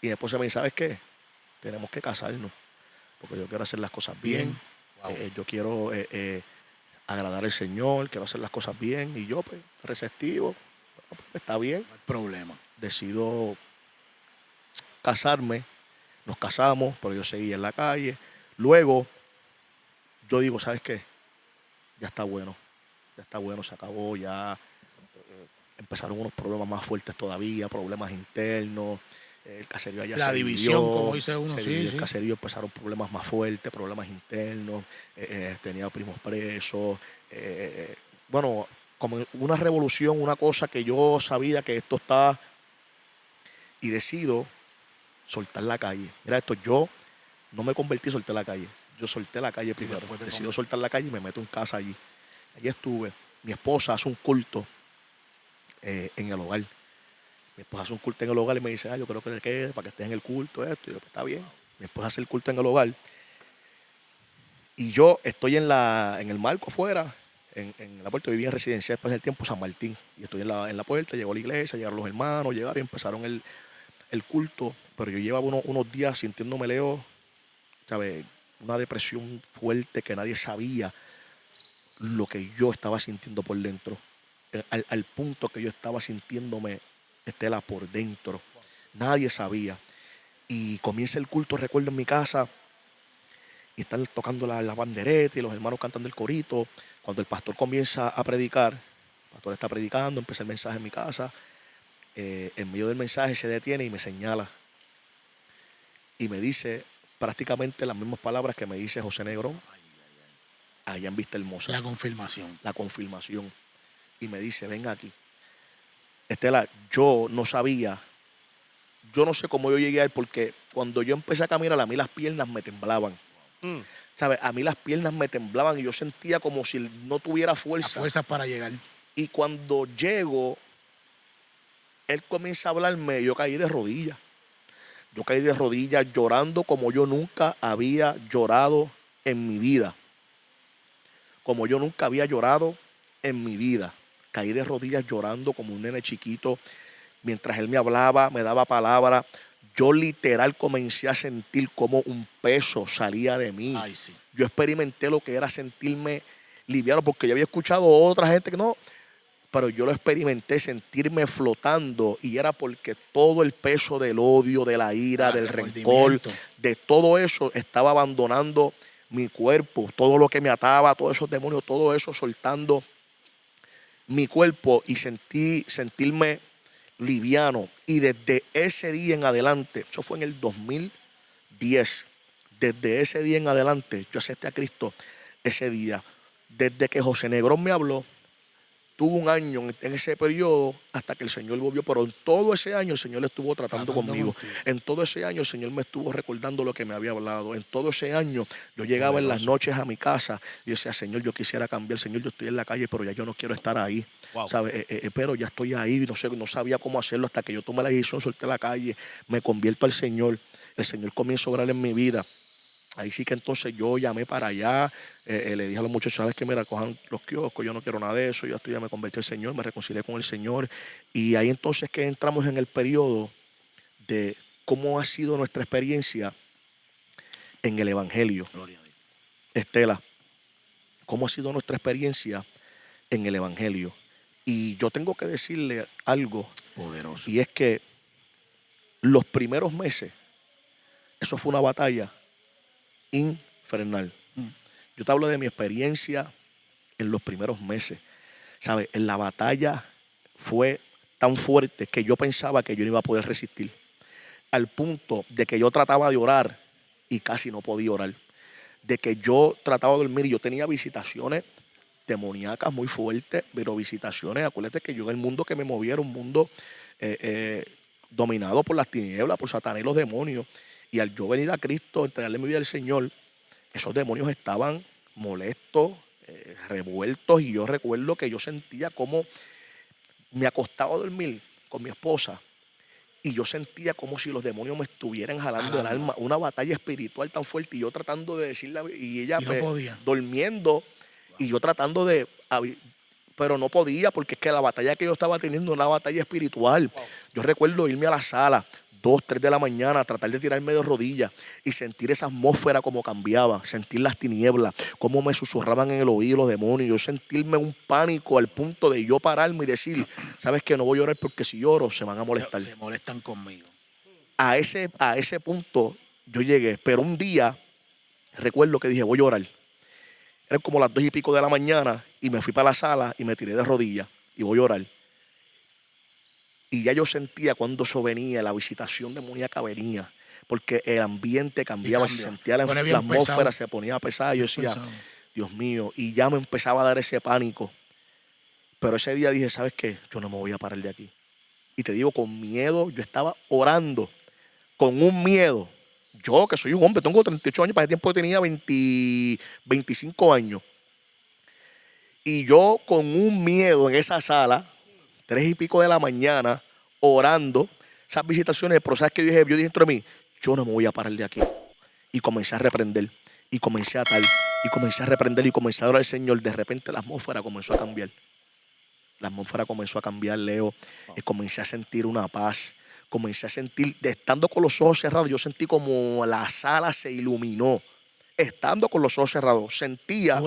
Y mi esposa me dice, ¿sabes qué? Tenemos que casarnos, porque yo quiero hacer las cosas bien. Wow. Yo quiero agradar al Señor, quiero hacer las cosas bien. Y yo, pues, receptivo, pues, está bien. No hay problema. Decido casarme, nos casamos, pero yo seguía en la calle. Luego, yo digo, ¿sabes qué? Ya está bueno, se acabó, ya empezaron unos problemas más fuertes todavía, problemas internos, el caserío allá La se división, dividió, como dice uno, se sí, dividió sí. el caserío, empezaron problemas más fuertes, problemas internos, tenía primos presos, bueno, como una revolución, una cosa que yo sabía que esto estaba, y decido soltar la calle. Mira esto, yo no me convertí, solté la calle. Yo solté la calle primero. Decido soltar la calle y me meto en casa allí. Allí estuve. Mi esposa hace un culto en el hogar. Mi esposa hace un culto en el hogar y me dice, yo creo que te quedes para que estés en el culto, esto. Y yo, pues, está bien. Mi esposa hace el culto en el hogar. Y yo estoy en el marco afuera, en la puerta. Vivía en residencial después del tiempo San Martín. Y estoy en la puerta, llegó la iglesia, llegaron los hermanos, llegaron y empezaron el culto. Pero yo llevaba unos días sintiéndome, Leo, ¿sabes? Una depresión fuerte que nadie sabía lo que yo estaba sintiendo por dentro. Al punto que yo estaba sintiéndome, Estela, por dentro. Nadie sabía. Y comienza el culto, recuerdo, en mi casa, y están tocando la bandereta y los hermanos cantando el corito. Cuando el pastor comienza a predicar, el pastor está predicando, empieza el mensaje en mi casa. En medio del mensaje se detiene y me señala. Y me dice prácticamente las mismas palabras que me dice José Negrón allá en Vista Hermosa. La confirmación. La confirmación. Y me dice, ven aquí. Estela, yo no sabía, yo no sé cómo yo llegué a él, porque cuando yo empecé a caminar, a mí las piernas me temblaban. ¿Sabes? A mí las piernas me temblaban y yo sentía como si no tuviera fuerza. Las fuerzas para llegar. Y cuando llego, él comienza a hablarme, yo caí de rodillas. Yo caí de rodillas llorando como yo nunca había llorado en mi vida. Como yo nunca había llorado en mi vida. Caí de rodillas llorando como un nene chiquito. Mientras él me hablaba, me daba palabra, yo literal comencé a sentir como un peso salía de mí. Ay, sí. Yo experimenté lo que era sentirme liviano, porque yo había escuchado a otra gente que no, pero yo lo experimenté, sentirme flotando, y era porque todo el peso del odio, de la ira, del rencor, de todo eso estaba abandonando mi cuerpo, todo lo que me ataba, todos esos demonios, todo eso soltando mi cuerpo, y sentirme liviano. Y desde ese día en adelante, eso fue en el 2010, desde ese día en adelante yo acepté a Cristo ese día. Desde que José Negrón me habló, estuvo un año en ese periodo hasta que el Señor volvió, pero en todo ese año el Señor estuvo tratando conmigo. En todo ese año el Señor me estuvo recordando lo que me había hablado. En todo ese año yo llegaba en las noches a mi casa y decía, Señor, yo quisiera cambiar. Señor, yo estoy en la calle, pero ya yo no quiero estar ahí. Wow. ¿Sabe? Pero ya estoy ahí, no sabía cómo hacerlo hasta que yo tomé la decisión, solté la calle, me convierto al Señor. El Señor comienza a obrar en mi vida. Ahí sí que entonces yo llamé para allá, le dije a los muchachos, ¿sabes qué? Mira, cojan los kioscos, yo no quiero nada de eso, ya me convertí al Señor, me reconcilié con el Señor. Y ahí entonces que entramos en el periodo de cómo ha sido nuestra experiencia en el Evangelio. Estela, ¿cómo ha sido nuestra experiencia en el Evangelio? Y yo tengo que decirle algo poderoso. Y es que los primeros meses, eso fue una batalla infernal. Yo te hablo de mi experiencia en los primeros meses. ¿Sabes? En la batalla fue tan fuerte que yo pensaba que yo no iba a poder resistir. Al punto de que yo trataba de orar y casi no podía orar. De que yo trataba de dormir y yo tenía visitaciones demoníacas muy fuertes, pero visitaciones, acuérdate que yo en el mundo que me movía era un mundo dominado por las tinieblas, por Satanás y los demonios. Y al yo venir a Cristo, entregarle mi vida al Señor, esos demonios estaban molestos, revueltos. Y yo recuerdo que yo sentía como me acostaba a dormir con mi esposa y yo sentía como si los demonios me estuvieran jalando el alma. Una batalla espiritual tan fuerte y yo tratando de decirle, y ella durmiendo y yo tratando de... Pero no podía porque es que la batalla que yo estaba teniendo era una batalla espiritual. Yo recuerdo irme a la sala 2, 3 de la mañana, tratar de tirarme de rodillas y sentir esa atmósfera como cambiaba, sentir las tinieblas, cómo me susurraban en el oído los demonios, yo sentirme un pánico al punto de yo pararme y decir, ¿sabes qué? No voy a llorar porque si lloro se van a molestar. Se molestan conmigo. A ese punto yo llegué, pero un día recuerdo que dije, voy a llorar. Eran como las 2 y pico de la mañana y me fui para la sala y me tiré de rodillas y voy a orar. Y ya yo sentía cuando eso venía, la visitación demoníaca venía, porque el ambiente cambiaba, se sentía la atmósfera, se ponía pesada. Yo decía, Dios mío, y ya me empezaba a dar ese pánico. Pero ese día dije, ¿sabes qué? Yo no me voy a parar de aquí. Y te digo, con miedo, yo estaba orando, con un miedo. Yo, que soy un hombre, tengo 38 años, para ese tiempo tenía 25 años. Y yo con un miedo en esa sala, 3 y pico de la mañana, orando, esas visitaciones, pero ¿sabes qué? Yo dije dentro de mí, yo no me voy a parar de aquí. Y comencé a reprender, y comencé a tal, y comencé a reprender, y comencé a orar al Señor. De repente la atmósfera comenzó a cambiar. La atmósfera comenzó a cambiar, Leo. Y comencé a sentir una paz. Comencé a sentir, estando con los ojos cerrados, yo sentí como la sala se iluminó. Estando con los ojos cerrados, sentía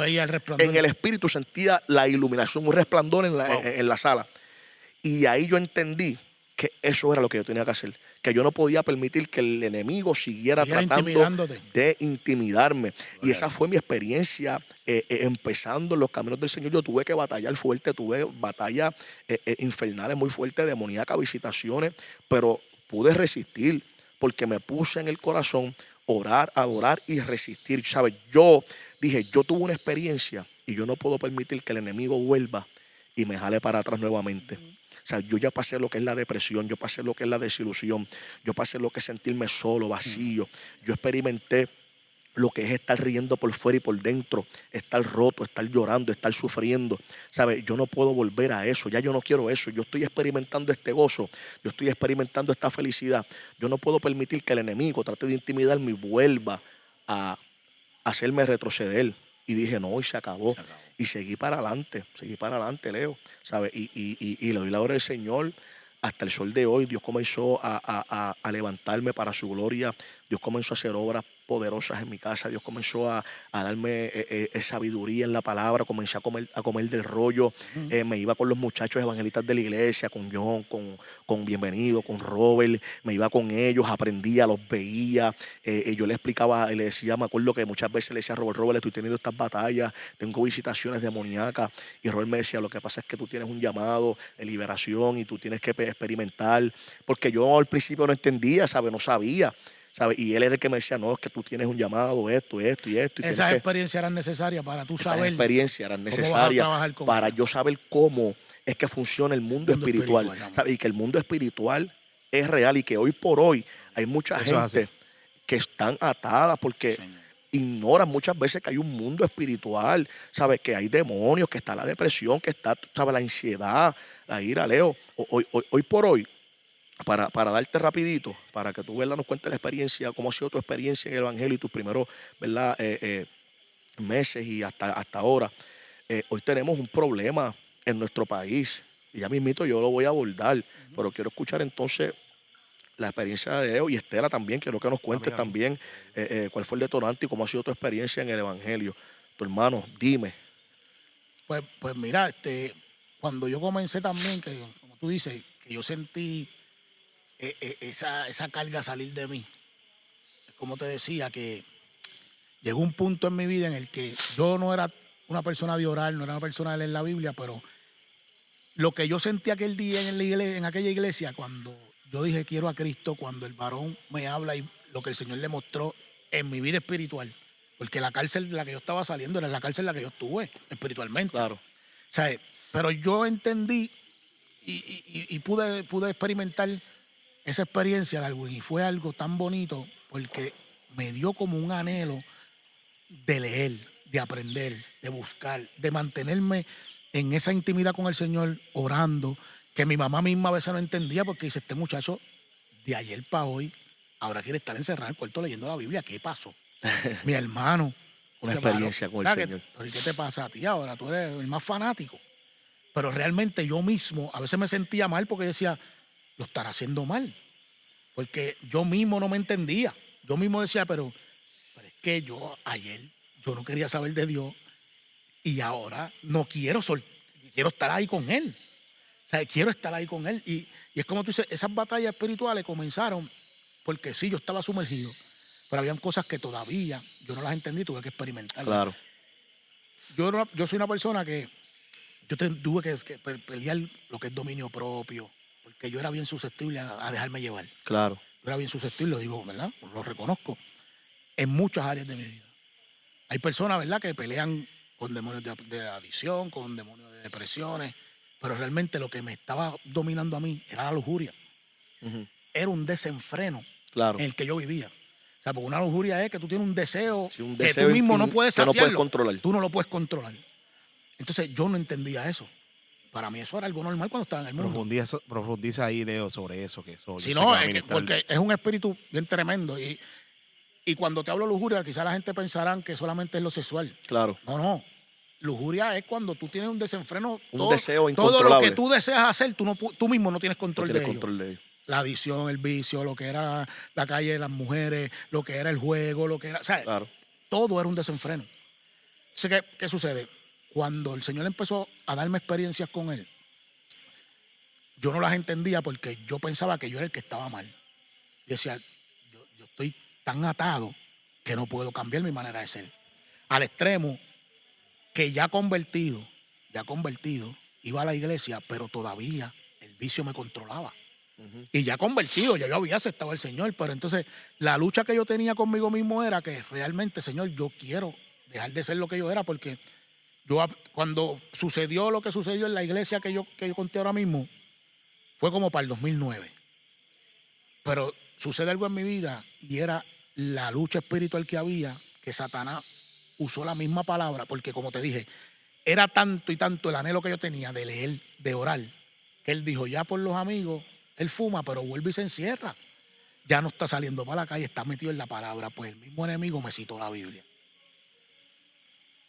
en el espíritu, sentía la iluminación, un resplandor en la sala. Y ahí yo entendí que eso era lo que yo tenía que hacer. Que yo no podía permitir que el enemigo siguiera tratando de intimidarme. Y esa fue mi experiencia empezando en los caminos del Señor. Yo tuve que batallar fuerte, tuve batallas infernales muy fuertes, demoníacas, visitaciones, pero pude resistir porque me puse en el corazón orar, adorar y resistir. ¿Sabes? Yo dije, yo tuve una experiencia y yo no puedo permitir que el enemigo vuelva y me jale para atrás nuevamente. O sea, yo ya pasé lo que es la depresión, yo pasé lo que es la desilusión, yo pasé lo que es sentirme solo, vacío. Yo experimenté lo que es estar riendo por fuera y por dentro, estar roto, estar llorando, estar sufriendo. ¿Sabes? Yo no puedo volver a eso, ya yo no quiero eso. Yo estoy experimentando este gozo, yo estoy experimentando esta felicidad. Yo no puedo permitir que el enemigo trate de intimidarme y vuelva a hacerme retroceder. Y dije, no, y se acabó. Y seguí para adelante, Leo, ¿sabes? Y le doy la gloria al Señor hasta el sol de hoy. Dios comenzó a levantarme para su gloria. Dios comenzó a hacer obras poderosas en mi casa. Dios comenzó a darme sabiduría en la palabra. Comencé a comer del rollo. Me iba con los muchachos evangelistas de la iglesia, con John, con Bienvenido, con Robert. Me iba con ellos, aprendía, los veía. Yo le explicaba, le decía, me acuerdo que muchas veces le decía a Robert, estoy teniendo estas batallas, tengo visitaciones demoníacas. Y Robert me decía, lo que pasa es que tú tienes un llamado de liberación y tú tienes que experimentar. Porque yo al principio no entendía, ¿sabes? No sabía. ¿Sabes? Y él era el que me decía, no, es que tú tienes un llamado, esto y esto. Y esas experiencias eran necesarias para tú saber. Esas experiencias eran necesarias para yo saber cómo es que funciona el mundo espiritual. espiritual, ¿Sabes? Y que el mundo espiritual es real y que hoy por hoy hay mucha Eso es gente que están atadas porque Señor. ignoran muchas veces que hay un mundo espiritual, ¿sabes? Que hay demonios, que está la depresión, que está, ¿sabes? La ansiedad, la ira, Leo. Hoy por hoy, para darte rapidito, para que tú, ¿verdad? Nos cuentes la experiencia, cómo ha sido tu experiencia en el Evangelio y tus primeros, ¿verdad? Meses y hasta ahora. Hoy tenemos un problema en nuestro país y ya mismito yo lo voy a abordar, pero quiero escuchar entonces la experiencia de Leo y Estela también. Quiero que nos cuentes también cuál fue el detonante y cómo ha sido tu experiencia en el Evangelio. Tu hermano, dime. Pues mira, cuando yo comencé también, que como tú dices, que yo sentí esa carga salir de mí. Como te decía, que llegó un punto en mi vida en el que yo no era una persona de orar, no era una persona de leer la Biblia, pero lo que yo sentí aquel día en aquella iglesia, cuando yo dije quiero a Cristo, cuando el varón me habla y lo que el Señor le mostró en mi vida espiritual, porque la cárcel de la que yo estaba saliendo era la cárcel en la que yo estuve espiritualmente. Claro. O sea, pero yo entendí y pude experimentar esa experiencia de algo y fue algo tan bonito porque me dio como un anhelo de leer, de aprender, de buscar, de mantenerme en esa intimidad con el Señor, orando, que mi mamá misma a veces no entendía porque dice, este muchacho de ayer para hoy ahora quiere estar encerrado en el cuarto leyendo la Biblia. ¿Qué pasó? Mi hermano. Una dice, experiencia con el Señor. ¿Pero y qué te pasa a ti ahora? Tú eres el más fanático. Pero realmente yo mismo a veces me sentía mal porque decía, lo estará haciendo mal. Porque yo mismo no me entendía. Yo mismo decía, pero es que yo ayer yo no quería saber de Dios y ahora no quiero quiero estar ahí con Él. O sea, quiero estar ahí con Él. Y es como tú dices, esas batallas espirituales comenzaron porque sí, yo estaba sumergido, pero habían cosas que todavía yo no las entendí, tuve que experimentarlas. Claro. Yo soy una persona que tuve que pelear lo que es dominio propio, porque yo era bien susceptible a dejarme llevar. Claro. Yo era bien susceptible, lo digo, ¿verdad? Lo reconozco. En muchas áreas de mi vida. Hay personas, ¿verdad?, que pelean con demonios de adicción, con demonios de depresiones, pero realmente lo que me estaba dominando a mí era la lujuria. Ujú. Era un desenfreno Claro. en el que yo vivía. O sea, porque una lujuria es que tú tienes un deseo, Sí, un que deseo tú mismo no puedes que no saciarlo. puedes controlar. Tú no lo puedes controlar. Entonces yo no entendía eso. Para mí eso era algo normal cuando estaba en el mundo. Profundiza ahí, Leo, sobre eso. Que eso Si yo sé no, va a es que, ministrar. porque es un espíritu bien tremendo. Y cuando te hablo de lujuria, quizá la gente pensarán que solamente es lo sexual. Claro. No. Lujuria es cuando tú tienes un desenfreno. Un deseo todo incontrolable. lo que tú deseas hacer, tú mismo no tienes No control tienes de ello. control de ello. La adicción, el vicio, lo que era la calle de las mujeres, lo que era el juego, lo que era. O sea, Claro. todo era un desenfreno. Entonces, ¿qué sucede? Cuando el Señor empezó a darme experiencias con Él, yo no las entendía porque yo pensaba que yo era el que estaba mal. Yo decía, yo estoy tan atado que no puedo cambiar mi manera de ser. Al extremo que ya convertido, iba a la iglesia, pero todavía el vicio me controlaba. Y ya convertido, ya yo había aceptado al Señor, pero entonces la lucha que yo tenía conmigo mismo era que realmente, Señor, yo quiero dejar de ser lo que yo era, porque cuando sucedió lo que sucedió en la iglesia que yo conté ahora mismo, fue como para el 2009. Pero sucede algo en mi vida y era la lucha espiritual que había, que Satanás usó la misma palabra, porque como te dije, era tanto y tanto el anhelo que yo tenía de leer, de orar, que él dijo, ya por los amigos, él fuma, pero vuelve y se encierra. Ya no está saliendo para la calle, está metido en la palabra. Pues el mismo enemigo me citó la Biblia.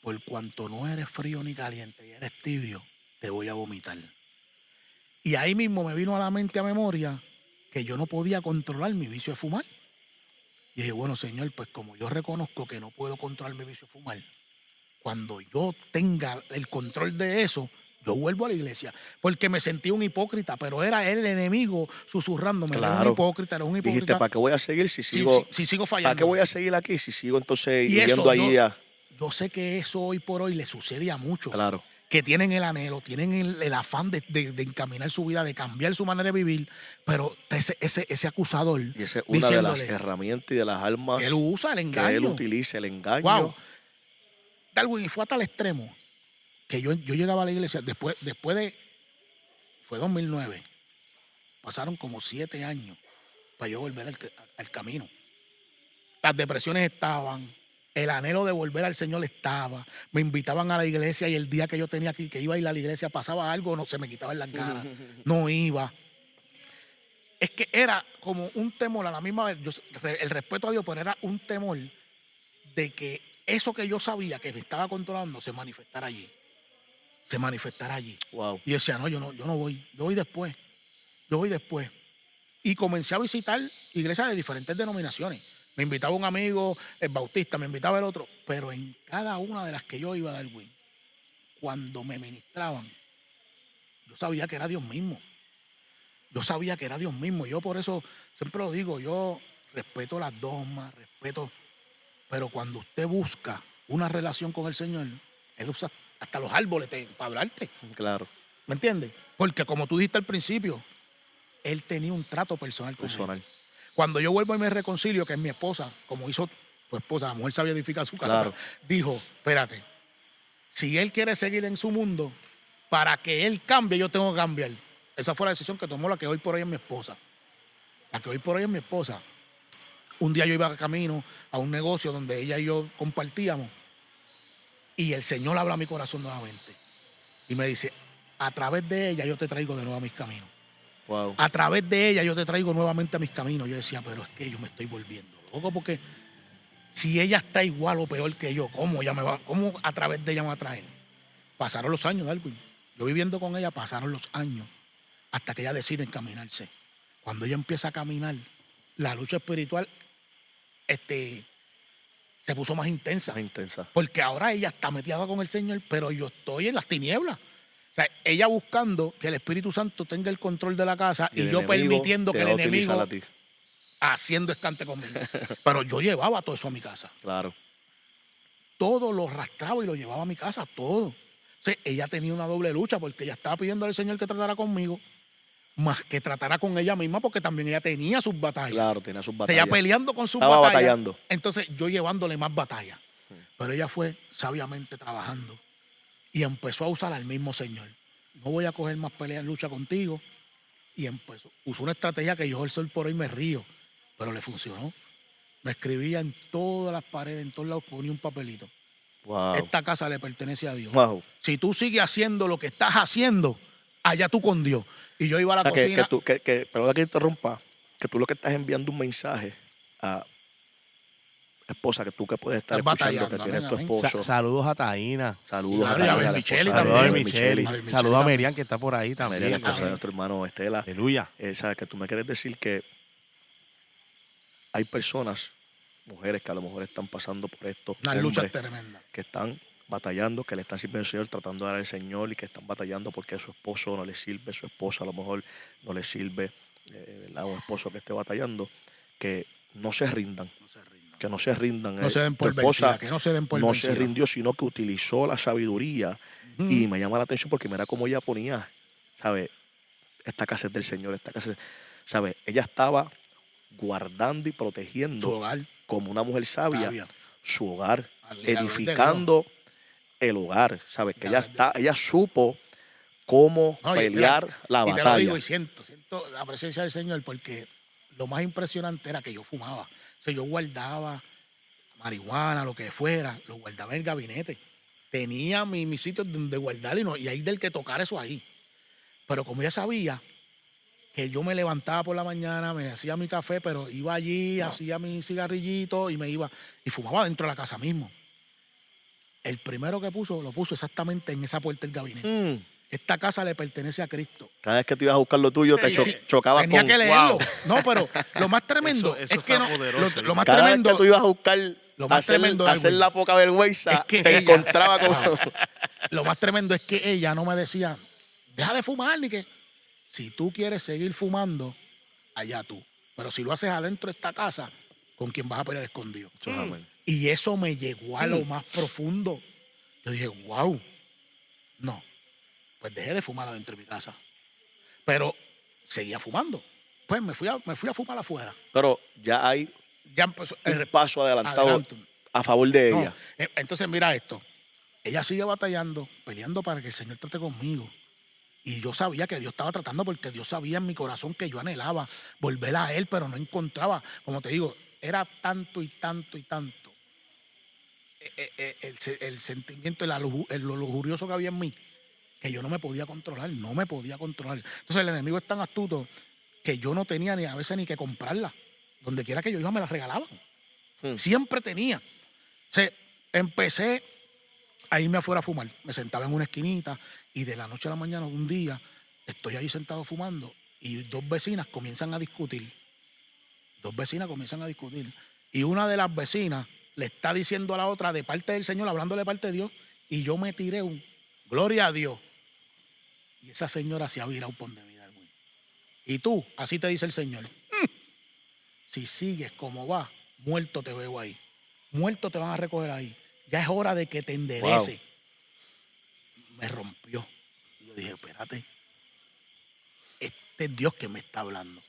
Por cuanto no eres frío ni caliente y eres tibio, te voy a vomitar. Y ahí mismo me vino a la mente, a memoria, que yo no podía controlar mi vicio de fumar. Y dije, bueno, Señor, pues como yo reconozco que no puedo controlar mi vicio de fumar, cuando yo tenga el control de eso, yo vuelvo a la iglesia. Porque me sentí un hipócrita, pero era el enemigo susurrándome. Claro. Era un hipócrita, era un hipócrita. Dijiste, ¿para qué voy a seguir si sigo? Si sigo fallando. ¿Para qué voy a seguir aquí si sigo entonces Y yendo eso, ahí a...? yo sé que eso hoy por hoy le sucede a muchos. Claro. Que tienen el anhelo, tienen el afán de encaminar su vida, de cambiar su manera de vivir, pero ese acusador. Y esa es una de las herramientas y de las armas que él usa, el engaño. que él utiliza, el engaño. Wow. Darwin, y fue a tal extremo que yo llegaba a la iglesia después de fue 2009. Pasaron como 7 años para yo volver al camino. Las depresiones estaban, el anhelo de volver al Señor estaba. Me invitaban a la iglesia y el día que yo tenía que iba a ir a la iglesia pasaba algo, no se me quitaban las ganas, no iba. Es que era como un temor a la misma vez, el respeto a Dios, pero era un temor de que eso que yo sabía que me estaba controlando se manifestara allí. Se manifestara allí. Wow. Y yo decía, no, yo no voy, yo voy después. Y comencé a visitar iglesias de diferentes denominaciones. Me invitaba un amigo, el bautista, me invitaba el otro, pero en cada una de las que yo iba a Darwin, cuando me ministraban, yo sabía que era Dios mismo. Yo por eso siempre lo digo, yo respeto las dogmas, pero cuando usted busca una relación con el Señor, Él usa hasta los árboles para hablarte. Claro. ¿Me entiendes? Porque como tú dijiste al principio, Él tenía un trato personal con él. Cuando yo vuelvo y me reconcilio, que es mi esposa, como hizo tu esposa, la mujer sabía edificar su casa, Claro. dijo, espérate, si Él quiere seguir en su mundo, para que Él cambie, yo tengo que cambiar. Esa fue la decisión que tomó la que hoy por hoy es mi esposa. Un día yo iba camino a un negocio donde ella y yo compartíamos y el Señor habla a mi corazón nuevamente y me dice, a través de ella yo te traigo de nuevo a mis caminos. Wow. A través de ella yo te traigo nuevamente a mis caminos. Yo decía, pero es que yo me estoy volviendo loco porque si ella está igual o peor que yo, ¿cómo a través de ella me va a traer? Pasaron los años, Darwin. Yo viviendo con ella, pasaron los años hasta que ella decide encaminarse. Cuando ella empieza a caminar, la lucha espiritual se puso más intensa. Porque ahora ella está metida con el Señor, pero yo estoy en las tinieblas. O sea, ella buscando que el Espíritu Santo tenga el control de la casa y yo permitiendo que el enemigo haciendo escante conmigo. Pero yo llevaba todo eso a mi casa. Claro. Todo lo arrastraba y lo llevaba a mi casa, todo. O sea, ella tenía una doble lucha porque ella estaba pidiendo al Señor que tratara conmigo, más que tratara con ella misma porque también ella tenía sus batallas. Claro, tenía sus O sea, batallas. ella peleando con sus Estaba batallas. batallando. Entonces yo llevándole más batallas. Pero ella fue sabiamente trabajando y empezó a usar al mismo Señor. No voy a coger más peleas, lucha contigo. Y usó una estrategia que yo el sol por hoy me río, pero le funcionó. Me escribía en todas las paredes, en todos lados, ponía un papelito. Wow. Esta casa le pertenece a Dios. Wow. Si tú sigues haciendo lo que estás haciendo, allá tú con Dios. Y yo iba a la cocina. Perdón que interrumpa, que tú lo que estás enviando un mensaje a esposa, que tú que puedes estar Estás escuchando, que batallando, tienes tu amén. esposo. Saludos a Taína. Saludos Claro, y a Taína, ver, la Micheli esposa Saludos a también. Micheli. Micheli Saludos a también. Merian, que está por ahí Merian, también. la esposa de nuestro hermano Estela. Aleluya. Sabes que tú me quieres decir que hay personas, mujeres que a lo mejor están pasando por esto, Una hombres lucha tremenda. que están batallando, que le están sirviendo al Señor, tratando de dar al Señor y que están batallando porque su esposo no le sirve, su esposa a lo mejor no le sirve, un esposo que esté batallando, que no se rindan. Que no se rindan. No se den por Tu esposa vencida, que no se den por no vencida. se rindió, sino que utilizó la sabiduría. Y me llama la atención porque mira cómo ella ponía, ¿sabes? Esta casa es del Señor, esta casa, ¿sabes? Ella estaba guardando y protegiendo Su hogar. como una mujer sabia su hogar, Aleluya, edificando el hogar, ¿sabes? Que Ya, ella supo cómo No, pelear la y te lo batalla. digo y siento la presencia del Señor porque lo más impresionante era que yo fumaba. O sea, yo guardaba marihuana, lo que fuera, lo guardaba en el gabinete. Tenía mi sitio donde guardar y ahí del que tocar eso ahí. Pero como ella sabía que yo me levantaba por la mañana, me hacía mi café, pero iba allí, hacía mi cigarrillito y me iba y fumaba dentro de la casa mismo. El primero que lo puso exactamente en esa puerta del gabinete. Esta casa le pertenece a Cristo. Cada vez que tú ibas a buscar lo tuyo, te chocabas Tenía con... que leerlo. Wow. No, pero lo más tremendo Eso es que está poderoso. lo más Cada tremendo vez que tú ibas a buscar lo más tremendo, hacer Darwin, la poca vergüenza, es que te ella- encontraba con... lo más tremendo es que ella no me decía, deja de fumar, ni que si tú quieres seguir fumando, allá tú. Pero si lo haces adentro de esta casa, ¿con quién vas a pelear escondido? Amén. Y eso me llegó a lo más profundo. Yo dije, wow, no, pues dejé de fumar adentro de mi casa. Pero seguía fumando. Pues me fui a fumar afuera. Pero ya hay Ya empezó un paso adelantado adelanto. a favor de No, ella. entonces mira esto. Ella sigue batallando, peleando para que el Señor trate conmigo. Y yo sabía que Dios estaba tratando porque Dios sabía en mi corazón que yo anhelaba volver a Él, pero no encontraba, como te digo, era tanto y tanto y tanto el sentimiento, lo lujurioso que había en mí, que yo no me podía controlar, no me podía controlar. Entonces el enemigo es tan astuto que yo no tenía ni a veces ni que comprarla. Donde quiera que yo iba me la regalaban. Siempre tenía. O sea, empecé a irme afuera a fumar. Me sentaba en una esquinita y de la noche a la mañana, un día, estoy ahí sentado fumando y dos vecinas comienzan a discutir. Y una de las vecinas le está diciendo a la otra de parte del Señor, hablándole de parte de Dios, y yo me tiré un gloria a Dios. Y esa señora se ha virado por de vida. Y tú, así te dice el Señor. Si sigues como vas, muerto te veo ahí. Muerto te van a recoger ahí. Ya es hora de que te enderece. Wow. Me rompió. Y yo dije, espérate. Este es Dios que me está hablando.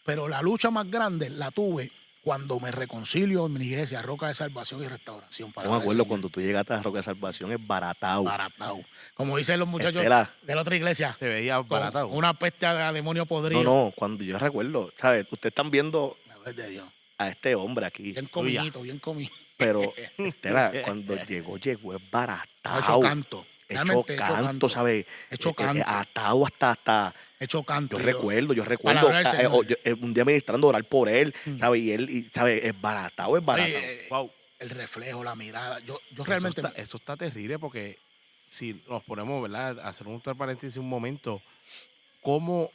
Pero la lucha más grande la tuve cuando me reconcilio en mi iglesia, Roca de Salvación y Restauración. Yo me acuerdo cuando tú llegaste a Roca de Salvación, es baratao. Como dicen los muchachos de la otra iglesia. Se veía baratao. Una peste a demonio podrido. No, cuando yo recuerdo, ¿sabes? Ustedes están viendo de Dios. A este hombre aquí. Bien comidito, bien comido. Pero, Estela, cuando llegó es baratao. Hecho canto. Hecho canto, ¿sabes? Hecho canto. Atado hasta... Hecho canto. Yo recuerdo un día ministrando, orar por él, ¿sabes? Y él, ¿sabes? Es baratao. Wow. El reflejo, la mirada. Yo realmente... Eso está terrible porque si nos ponemos, ¿verdad? A hacer un paréntesis un momento, cómo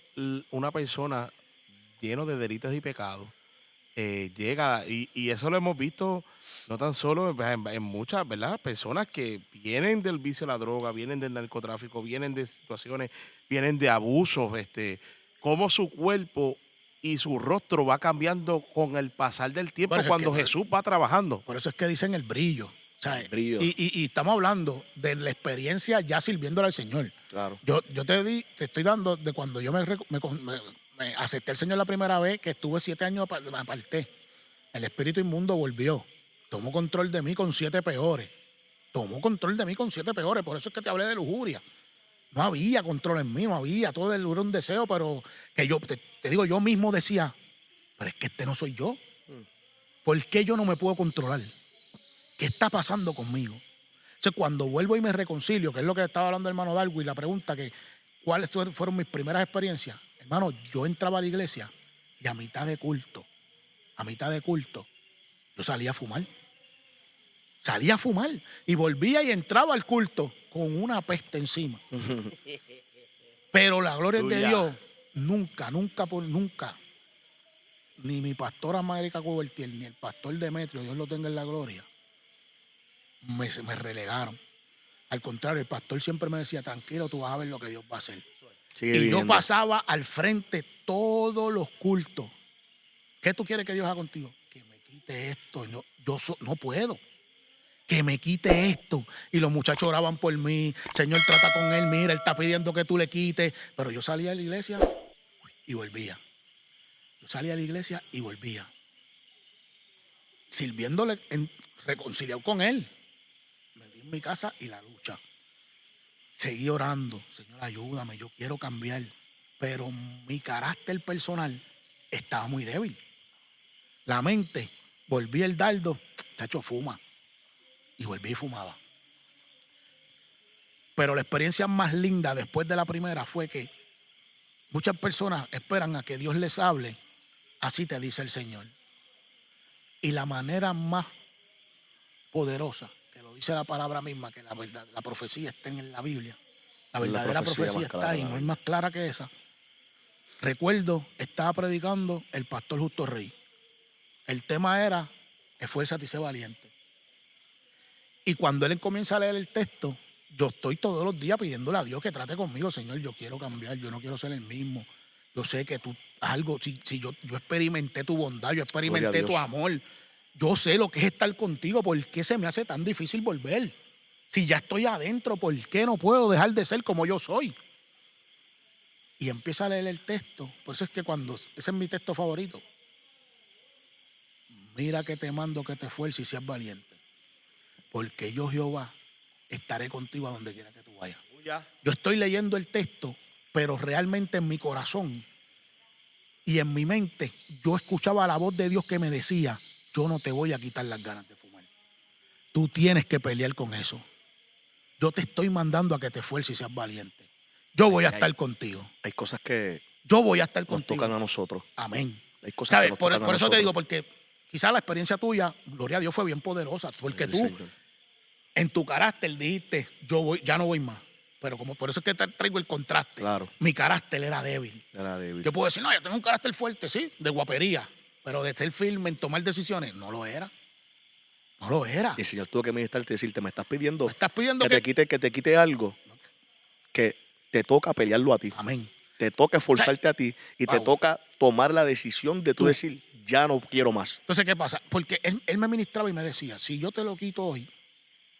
una persona lleno de delitos y pecados llega, y eso lo hemos visto no tan solo en muchas, ¿verdad? Personas que vienen del vicio de la droga, vienen del narcotráfico, vienen de situaciones, vienen de abusos, cómo su cuerpo y su rostro va cambiando con el pasar del tiempo cuando Jesús va trabajando. Por eso es que dicen el brillo. ¿Sabes? El brillo. Y estamos hablando de la experiencia ya sirviéndole al Señor. Claro. Yo te estoy dando de cuando yo me acepté al Señor la primera vez, que estuve 7 años, me aparté. El espíritu inmundo volvió. Tomó control de mí con 7 peores. Por eso es que te hablé de lujuria. No había control en mí, no había. Todo era un deseo, pero que yo, te digo, yo mismo decía, pero es que este no soy yo. ¿Por qué yo no me puedo controlar? ¿Qué está pasando conmigo? Entonces, cuando vuelvo y me reconcilio, que es lo que estaba hablando el hermano Darwin, la pregunta que ¿cuáles fueron mis primeras experiencias? Hermano, yo entraba a la iglesia y a mitad de culto, yo salía a fumar. Y volvía y entraba al culto con una peste encima. Pero la gloria de Dios, nunca, ni mi pastora América Cubertier, ni el pastor Demetrio, Dios lo tenga en la gloria, me relegaron. Al contrario, el pastor siempre me decía, tranquilo, tú vas a ver lo que Dios va a hacer. Yo pasaba al frente todos los cultos. ¿Qué tú quieres que Dios haga contigo? Que me quite esto. No puedo. Que me quite esto. Y los muchachos oraban por mí. Señor, trata con él. Mira, él está pidiendo que tú le quites. Pero yo salía de la iglesia y volvía. Sirviéndole, reconciliado con él. Me di en mi casa y la lucha. Seguí orando. Señor, ayúdame, yo quiero cambiar. Pero mi carácter personal estaba muy débil. La mente, volví el dardo, chacho, fuma. Y volví y fumaba. Pero la experiencia más linda después de la primera fue que muchas personas esperan a que Dios les hable. Así te dice el Señor. Y la manera más poderosa, que lo dice la palabra misma, que la verdad, la profecía está en la Biblia. La verdadera profecía está ahí, no hay más clara que esa. Recuerdo, estaba predicando el pastor Justo Rey. El tema era, esfuérzate y sé valiente. Y cuando él comienza a leer el texto, yo estoy todos los días pidiéndole a Dios que trate conmigo. Señor, yo quiero cambiar, yo no quiero ser el mismo. Yo sé que tú, algo, si yo experimenté tu bondad, yo experimenté tu amor. Yo sé lo que es estar contigo. ¿Por qué se me hace tan difícil volver? Si ya estoy adentro, ¿por qué no puedo dejar de ser como yo soy? Y empieza a leer el texto. Por eso es que ese es mi texto favorito. Mira que te mando que te esfuerces y seas valiente. Porque yo, Jehová, estaré contigo a donde quiera que tú vayas. Ya. Yo estoy leyendo el texto, pero realmente en mi corazón y en mi mente yo escuchaba la voz de Dios que me decía, yo no te voy a quitar las ganas de fumar. Tú tienes que pelear con eso. Yo te estoy mandando a que te esfuerces y seas valiente. Yo voy a estar contigo. Hay cosas que Yo voy a estar nos contigo. tocan a nosotros. Amén. Hay cosas ¿Sabes? que nos Por tocan a eso te nosotros. digo, porque quizás la experiencia tuya, gloria a Dios, fue bien poderosa. Porque Sí, tú, Señor. en tu carácter, dijiste, yo voy, ya no voy más. Pero como por eso es que te traigo el contraste. Claro. Mi carácter era débil. Era débil. Yo puedo decir, no, yo tengo un carácter fuerte, sí, de guapería. Pero de ser firme en tomar decisiones, no lo era. No lo era. Y el Señor tuvo que ministrarte y decirte, me estás pidiendo, Me estás pidiendo que te quite algo que te toca pelearlo a ti. Amén. Te toca esforzarte a ti y te Wow. toca tomar la decisión de tú decir, ya no quiero más. Entonces, ¿qué pasa? Porque él me ministraba y me decía, si yo te lo quito hoy,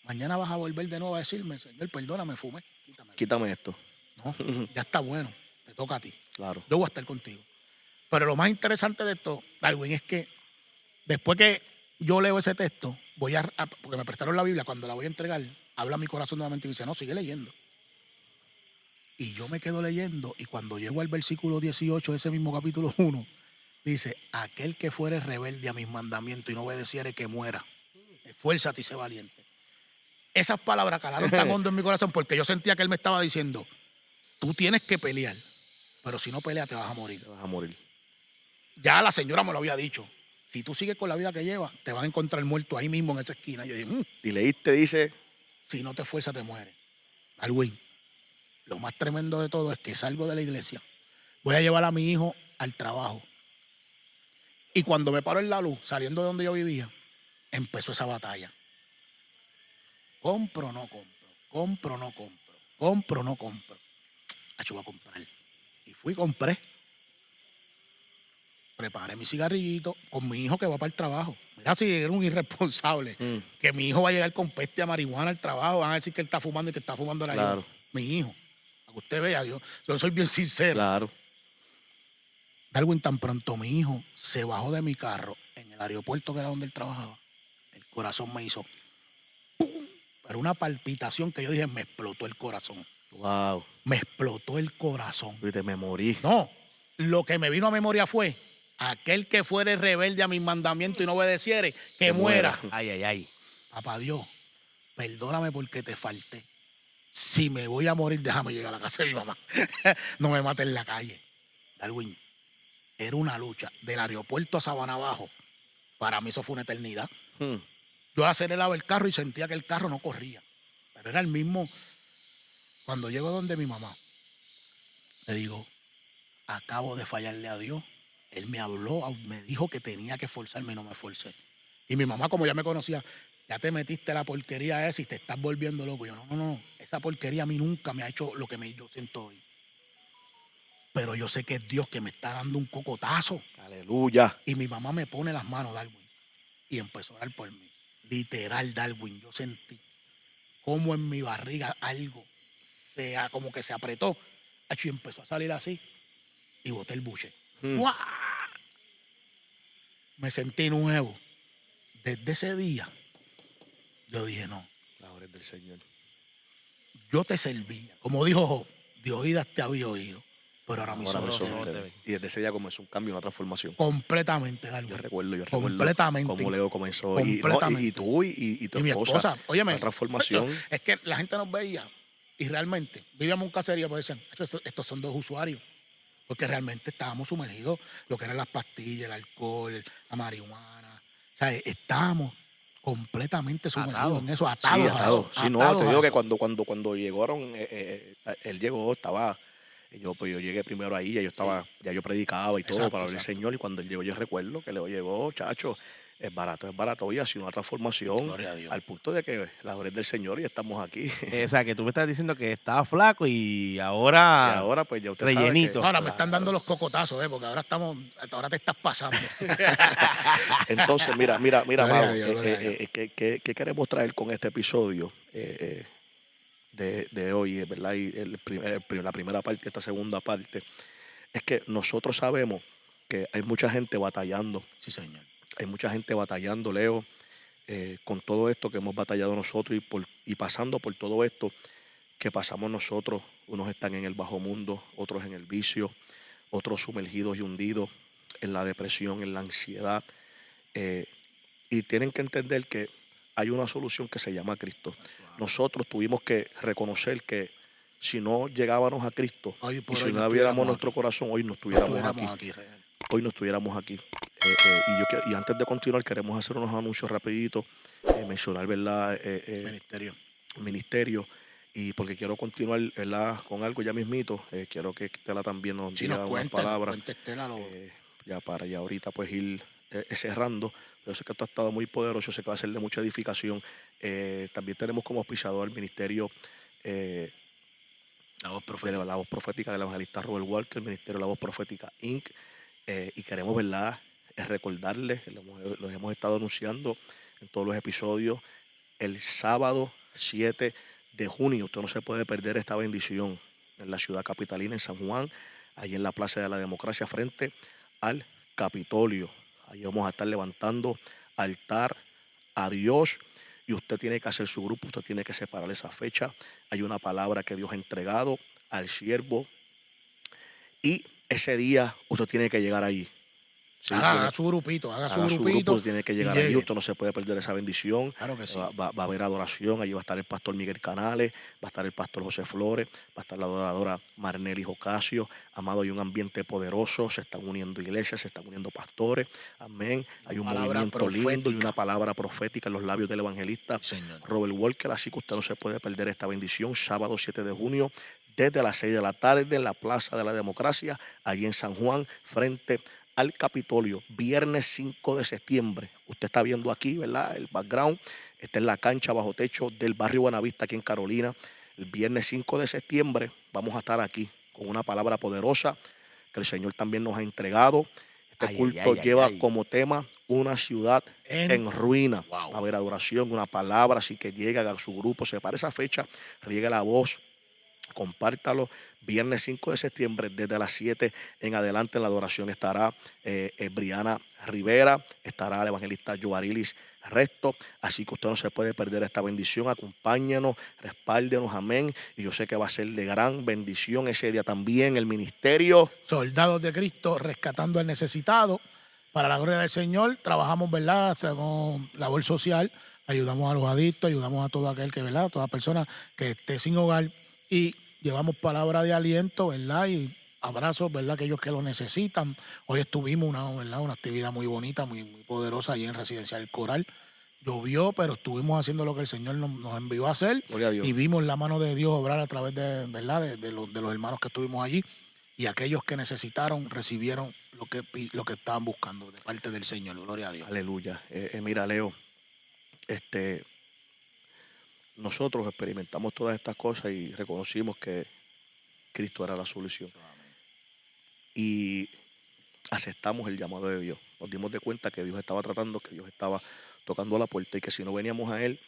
mañana vas a volver de nuevo a decirme, Señor, perdóname, fumé, quítamelo. Quítame esto. No, ya está bueno, te toca a ti. Claro. Yo voy a estar contigo. Pero lo más interesante de esto, Darwin, es que después que yo leo ese texto, porque me prestaron la Biblia, cuando la voy a entregar, habla mi corazón nuevamente y me dice, no, sigue leyendo. Y yo me quedo leyendo y cuando llego al versículo 18 de ese mismo capítulo 1, dice, aquel que fuere rebelde a mis mandamientos y no obedeciere, que muera. Esfuérzate y sé valiente. Esas palabras calaron tan hondo en mi corazón porque yo sentía que él me estaba diciendo, tú tienes que pelear, pero si no peleas te vas a morir. Te vas a morir. Ya la señora me lo había dicho. Si tú sigues con la vida que llevas, te vas a encontrar muerto ahí mismo en esa esquina. Yo dije, Y leíste, dice, si no te esfuerzas, te mueres. Darwin, lo más tremendo de todo es que salgo de la iglesia, voy a llevar a mi hijo al trabajo. Y cuando me paro en la luz, saliendo de donde yo vivía, empezó esa batalla. Compro o no compro, compro o no compro, compro o no compro. Yo voy a comprar. Y fui y compré. Preparé mi cigarrillito con mi hijo que va para el trabajo. Mira si era un irresponsable. Que mi hijo va a llegar con peste a marihuana al trabajo. Van a decir que él está fumando y que está fumando la Claro. Mi hijo. Para que usted vea, yo soy bien sincero. claro. Darwin, tan pronto mi hijo se bajó de mi carro en el aeropuerto que era donde él trabajaba, el corazón me hizo ¡pum! Pero una palpitación que yo dije, me explotó el corazón. Wow. Me explotó el corazón. Viste, me morí. No, lo que me vino a memoria fue, aquel que fuere rebelde a mis mandamientos y no obedeciere, que muera. Ay, ay, ay. Papá Dios, perdóname porque te falté. Si me voy a morir, déjame llegar a la casa de mi mamá. No me mates en la calle. Darwin, era una lucha. Del aeropuerto a Sabana Abajo, para mí eso fue una eternidad. Hmm. Yo aceleraba el carro y sentía que el carro no corría. Pero era el mismo. Cuando llego donde mi mamá, le digo, acabo de fallarle a Dios. Él me habló, me dijo que tenía que esforzarme y no me esforcé. Y mi mamá, como ya me conocía, ya te metiste la porquería esa y te estás volviendo loco. Yo, no. Esa porquería a mí nunca me ha hecho lo que yo siento hoy. Pero yo sé que es Dios que me está dando un cocotazo. Aleluya. Y mi mamá me pone las manos, Darwin, y empezó a orar por mí. Literal, Darwin, yo sentí como en mi barriga algo como que se apretó. Y empezó a salir así y boté el buche. ¡Guau! Me sentí nuevo. Desde ese día, yo dije, no, La obra es del Señor. yo te servía. Como dijo Job, de oídas te había oído, pero ahora mis Ahora ojos me te son ven. ustedes. Y desde ese día comenzó un cambio, una transformación. Completamente, Darwin. Yo recuerdo Completamente. cómo Leo comenzó. Completamente. Y tú y tu Y mi esposa, óyeme, la transformación. es que la gente nos veía y realmente vivíamos en casería, pues decían, estos son dos usuarios, porque realmente estábamos sumergidos lo que eran las pastillas, el alcohol, la marihuana, o sea, estábamos completamente sumergidos en eso, atados. Sí, a atado. eso, Sí, no, atados te a digo que eso. cuando llegaron, él llegó, estaba, yo llegué primero ahí, ya yo predicaba y todo Exacto, para el exacto. Señor, y cuando él llegó, yo recuerdo que Leo llegó, chacho, es barato, y ha sido una transformación Gloria a Dios. al punto de que la gloria es del Señor y estamos aquí. O sea, que tú me estás diciendo que estaba flaco y Y ahora... ahora, pues ya usted rellenito. sabe que, Ahora me están dando los cocotazos, porque ahora te estás pasando. Entonces, mira, Gloria a Mauro, Dios, gloria a Dios. ¿qué queremos traer con este episodio de hoy, ¿verdad? Y la primera parte, esta segunda parte, es que nosotros sabemos que hay mucha gente batallando, Sí, señor. hay mucha gente batallando, Leo, con todo esto que hemos batallado nosotros y pasando por todo esto, que pasamos nosotros. Unos están en el bajo mundo, otros en el vicio, otros sumergidos y hundidos en la depresión, en la ansiedad. Y tienen que entender que hay una solución que se llama Cristo. Nosotros tuvimos que reconocer que si no llegábamos a Cristo Hoy por y si hoy no no abriéramos estuviéramos nuestro aquí. corazón, hoy no No estuviéramos estuviéramos aquí. aquí, real. Hoy no estuviéramos aquí. Y antes de continuar, queremos hacer unos anuncios rapiditos, mencionar, ¿verdad? Ministerio. Ministerio, y porque quiero continuar, ¿verdad? Con algo ya mismito. Quiero que Estela también nos Si diga nos unas cuente, palabras, Estela. ya para ya ahorita pues ir cerrando. Yo sé que esto ha estado muy poderoso, yo sé que va a ser de mucha edificación. También tenemos como auspiciador el ministerio La voz de profética. la voz profética del evangelista Robert Walker, el ministerio de la voz profética Inc. Y queremos, ¿verdad?, recordarles, los hemos estado anunciando en todos los episodios, el sábado 7 de junio. Usted no se puede perder esta bendición en la ciudad capitalina, en San Juan, ahí en la Plaza de la Democracia, frente al Capitolio. Ahí vamos a estar levantando altar a Dios. Y usted tiene que hacer su grupo, usted tiene que separar esa fecha. Hay una palabra que Dios ha entregado al siervo y ese día usted tiene que llegar allí. ¿Sí? Haga su grupito, Haga su grupo, usted tiene que y llegar allí, llegue. usted no se puede perder esa bendición. Claro que sí. Va a haber adoración, allí va a estar el pastor Miguel Canales, va a estar el pastor José Flores, va a estar la adoradora Marnelli Ocasio. Amado, hay un ambiente poderoso, se están uniendo iglesias, se están uniendo pastores, amén. Hay un Palabra movimiento lindo y profética. una palabra profética en los labios del evangelista Señor. Robert Walker, así que usted no se puede perder esta bendición, sábado 7 de junio, desde las 6 de la tarde en la Plaza de la Democracia, allí en San Juan, frente al Capitolio, viernes 5 de septiembre. Usted está viendo aquí, ¿verdad?, el background. Está en la cancha bajo techo del barrio Buenavista, aquí en Carolina. El viernes 5 de septiembre vamos a estar aquí con una palabra poderosa que el Señor también nos ha entregado. Este culto lleva como tema una ciudad en ruina. Wow. Va a haber adoración, una palabra, así que llega a su grupo, separe esa fecha, riegue la voz, compártalo. Viernes 5 de septiembre, desde las 7 en adelante, en la adoración estará Briana Rivera, estará el evangelista Joarilis Resto. Así que usted no se puede perder esta bendición. Acompáñenos, respáldenos, amén. Y yo sé que va a ser de gran bendición ese día también. El ministerio Soldados de Cristo rescatando al necesitado. Para la gloria del Señor, trabajamos, ¿verdad? Hacemos labor social, ayudamos a los adictos, ayudamos a todo aquel que, ¿verdad? A toda persona que esté sin hogar y llevamos palabra de aliento, ¿verdad? Y abrazos, ¿verdad? Aquellos que lo necesitan. Hoy estuvimos una actividad muy bonita, muy poderosa allí en Residencial Coral. Llovió, pero estuvimos haciendo lo que el Señor nos envió a hacer. Gloria a Dios. Y vimos la mano de Dios obrar a través de, ¿verdad? de los hermanos que estuvimos allí. Y aquellos que necesitaron recibieron lo que estaban buscando de parte del Señor. Gloria a Dios. Aleluya. Mira, Leo, nosotros experimentamos todas estas cosas y reconocimos que Cristo era la solución. Y aceptamos el llamado de Dios. Nos dimos de cuenta que Dios estaba tratando, que Dios estaba tocando a la puerta y que si no veníamos a Él,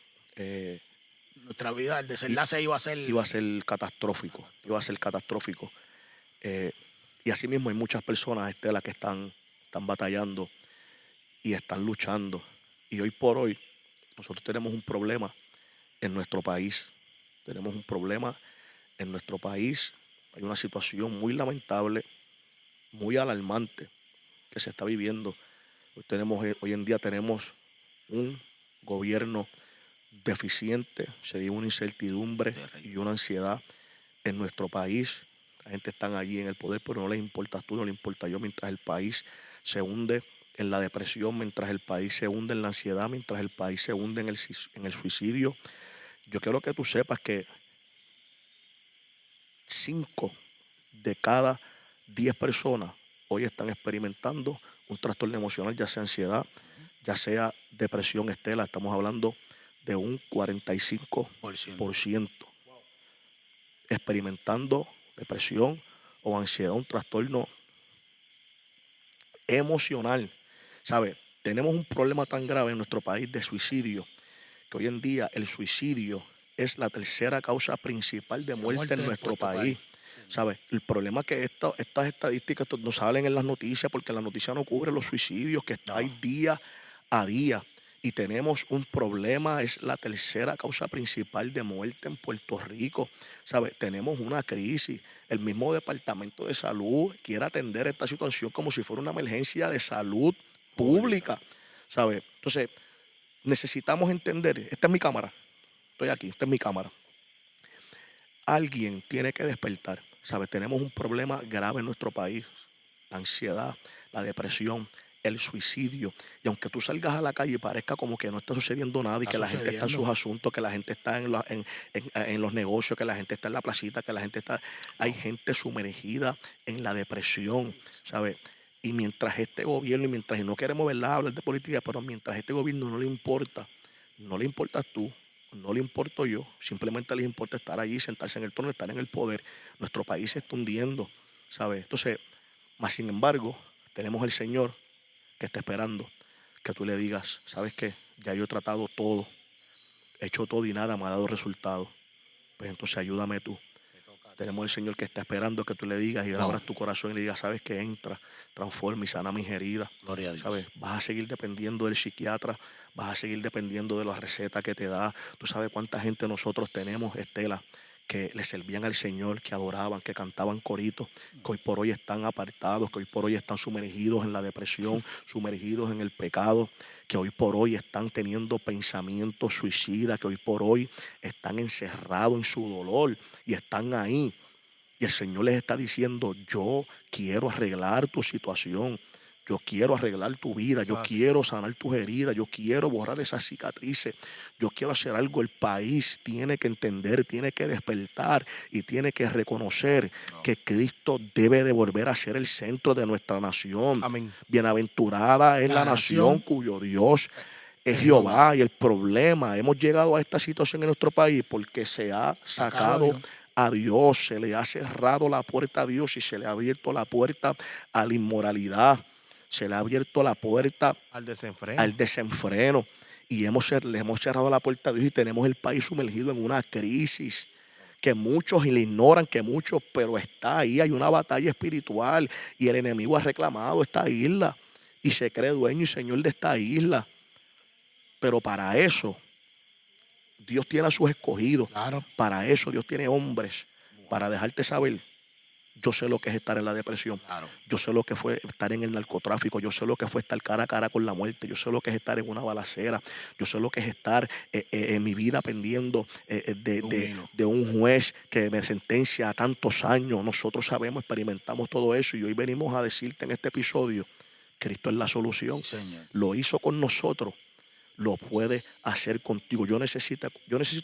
Nuestra vida, el desenlace iba a ser... iba a ser catastrófico. Iba a ser catastrófico. Y así mismo hay muchas personas, Estela, que están batallando y están luchando. Y hoy por hoy nosotros tenemos un problema en nuestro país. Tenemos un problema en nuestro país. Hay una situación muy lamentable, muy alarmante que se está viviendo. Hoy en día tenemos un gobierno deficiente, se vive una incertidumbre y una ansiedad en nuestro país. La gente está allí en el poder, pero no les importa tú, no les importa yo, mientras el país se hunde en la depresión, mientras el país se hunde en la ansiedad, mientras el país se hunde en el suicidio. Yo quiero que tú sepas que 5 de cada 10 personas hoy están experimentando un trastorno emocional, ya sea ansiedad, ya sea depresión, Estela. Estamos hablando de un 45% experimentando depresión o ansiedad, un trastorno emocional. ¿Sabe? Tenemos un problema tan grave en nuestro país de suicidio, que hoy en día el suicidio es la tercera causa principal de muerte en nuestro país. ¿Sabes? El problema es que estas estadísticas no salen en las noticias porque la noticia no cubre los suicidios que hay día a día. y tenemos un problema, es la tercera causa principal de muerte en Puerto Rico. ¿Sabe? Tenemos una crisis. El mismo Departamento de Salud quiere atender esta situación como si fuera una emergencia de salud pública. ¿Sabe? Entonces, necesitamos entender, esta es mi cámara, estoy aquí, esta es mi cámara. Alguien tiene que despertar. ¿Sabe? Tenemos un problema grave en nuestro país. La ansiedad, la depresión, el suicidio. Y aunque tú salgas a la calle y parezca como que no está sucediendo nada y que la gente está en sus asuntos, que la gente está en los negocios, que la gente está en la placita, que la gente está... Hay gente sumergida en la depresión, ¿sabes? Y mientras este gobierno, y mientras, y no queremos hablar de política, pero mientras este gobierno no le importas tú, no le importo yo, simplemente les importa estar allí, sentarse en el trono, estar en el poder. Nuestro país se está hundiendo, ¿sabes? Entonces, más sin embargo, tenemos el Señor que está esperando que tú le digas, ¿sabes qué? Ya yo he tratado todo, he hecho todo y nada me ha dado resultado. Pues entonces ayúdame tú. Tenemos el Señor que está esperando que tú le digas y abras tu corazón y le digas, ¿sabes qué? Entra, transforma y sana mis heridas. Gloria a Dios. ¿Sabes? Vas a seguir dependiendo del psiquiatra, vas a seguir dependiendo de las recetas que te da. Tú sabes cuánta gente nosotros tenemos, Estela, que le servían al Señor, que adoraban, que cantaban coritos, que hoy por hoy están apartados, que hoy por hoy están sumergidos en la depresión, sumergidos en el pecado, que hoy por hoy están teniendo pensamientos suicidas, que hoy por hoy están encerrados en su dolor y están ahí. Y el Señor les está diciendo, yo quiero arreglar tu situación. Yo quiero arreglar tu vida, yo quiero sanar tus heridas, yo quiero borrar esas cicatrices, yo quiero hacer algo. El país tiene que entender, tiene que despertar y tiene que reconocer que Cristo debe de volver a ser el centro de nuestra nación. Amén. Bienaventurada es la nación cuyo Dios es Jehová. Y el problema, hemos llegado a esta situación en nuestro país porque se ha sacado a Dios, se le ha cerrado la puerta a Dios y se le ha abierto la puerta a la inmoralidad. Se le ha abierto la puerta al desenfreno. Y le hemos cerrado la puerta a Dios y tenemos el país sumergido en una crisis que muchos le ignoran, pero está ahí. Hay una batalla espiritual y el enemigo ha reclamado esta isla y se cree dueño y señor de esta isla. Pero para eso Dios tiene a sus escogidos. Claro. Para eso Dios tiene hombres para dejarte saber. Yo sé lo que es estar en la depresión. Claro. Yo sé lo que fue estar en el narcotráfico. Yo sé lo que fue estar cara a cara con la muerte. Yo sé lo que es estar en una balacera. Yo sé lo que es estar en mi vida pendiendo de un juez que me sentencia a tantos años. Nosotros sabemos, experimentamos todo eso y hoy venimos a decirte en este episodio, Cristo es la solución. Sí, Señor. Lo hizo con nosotros. Lo puede hacer contigo. Yo necesito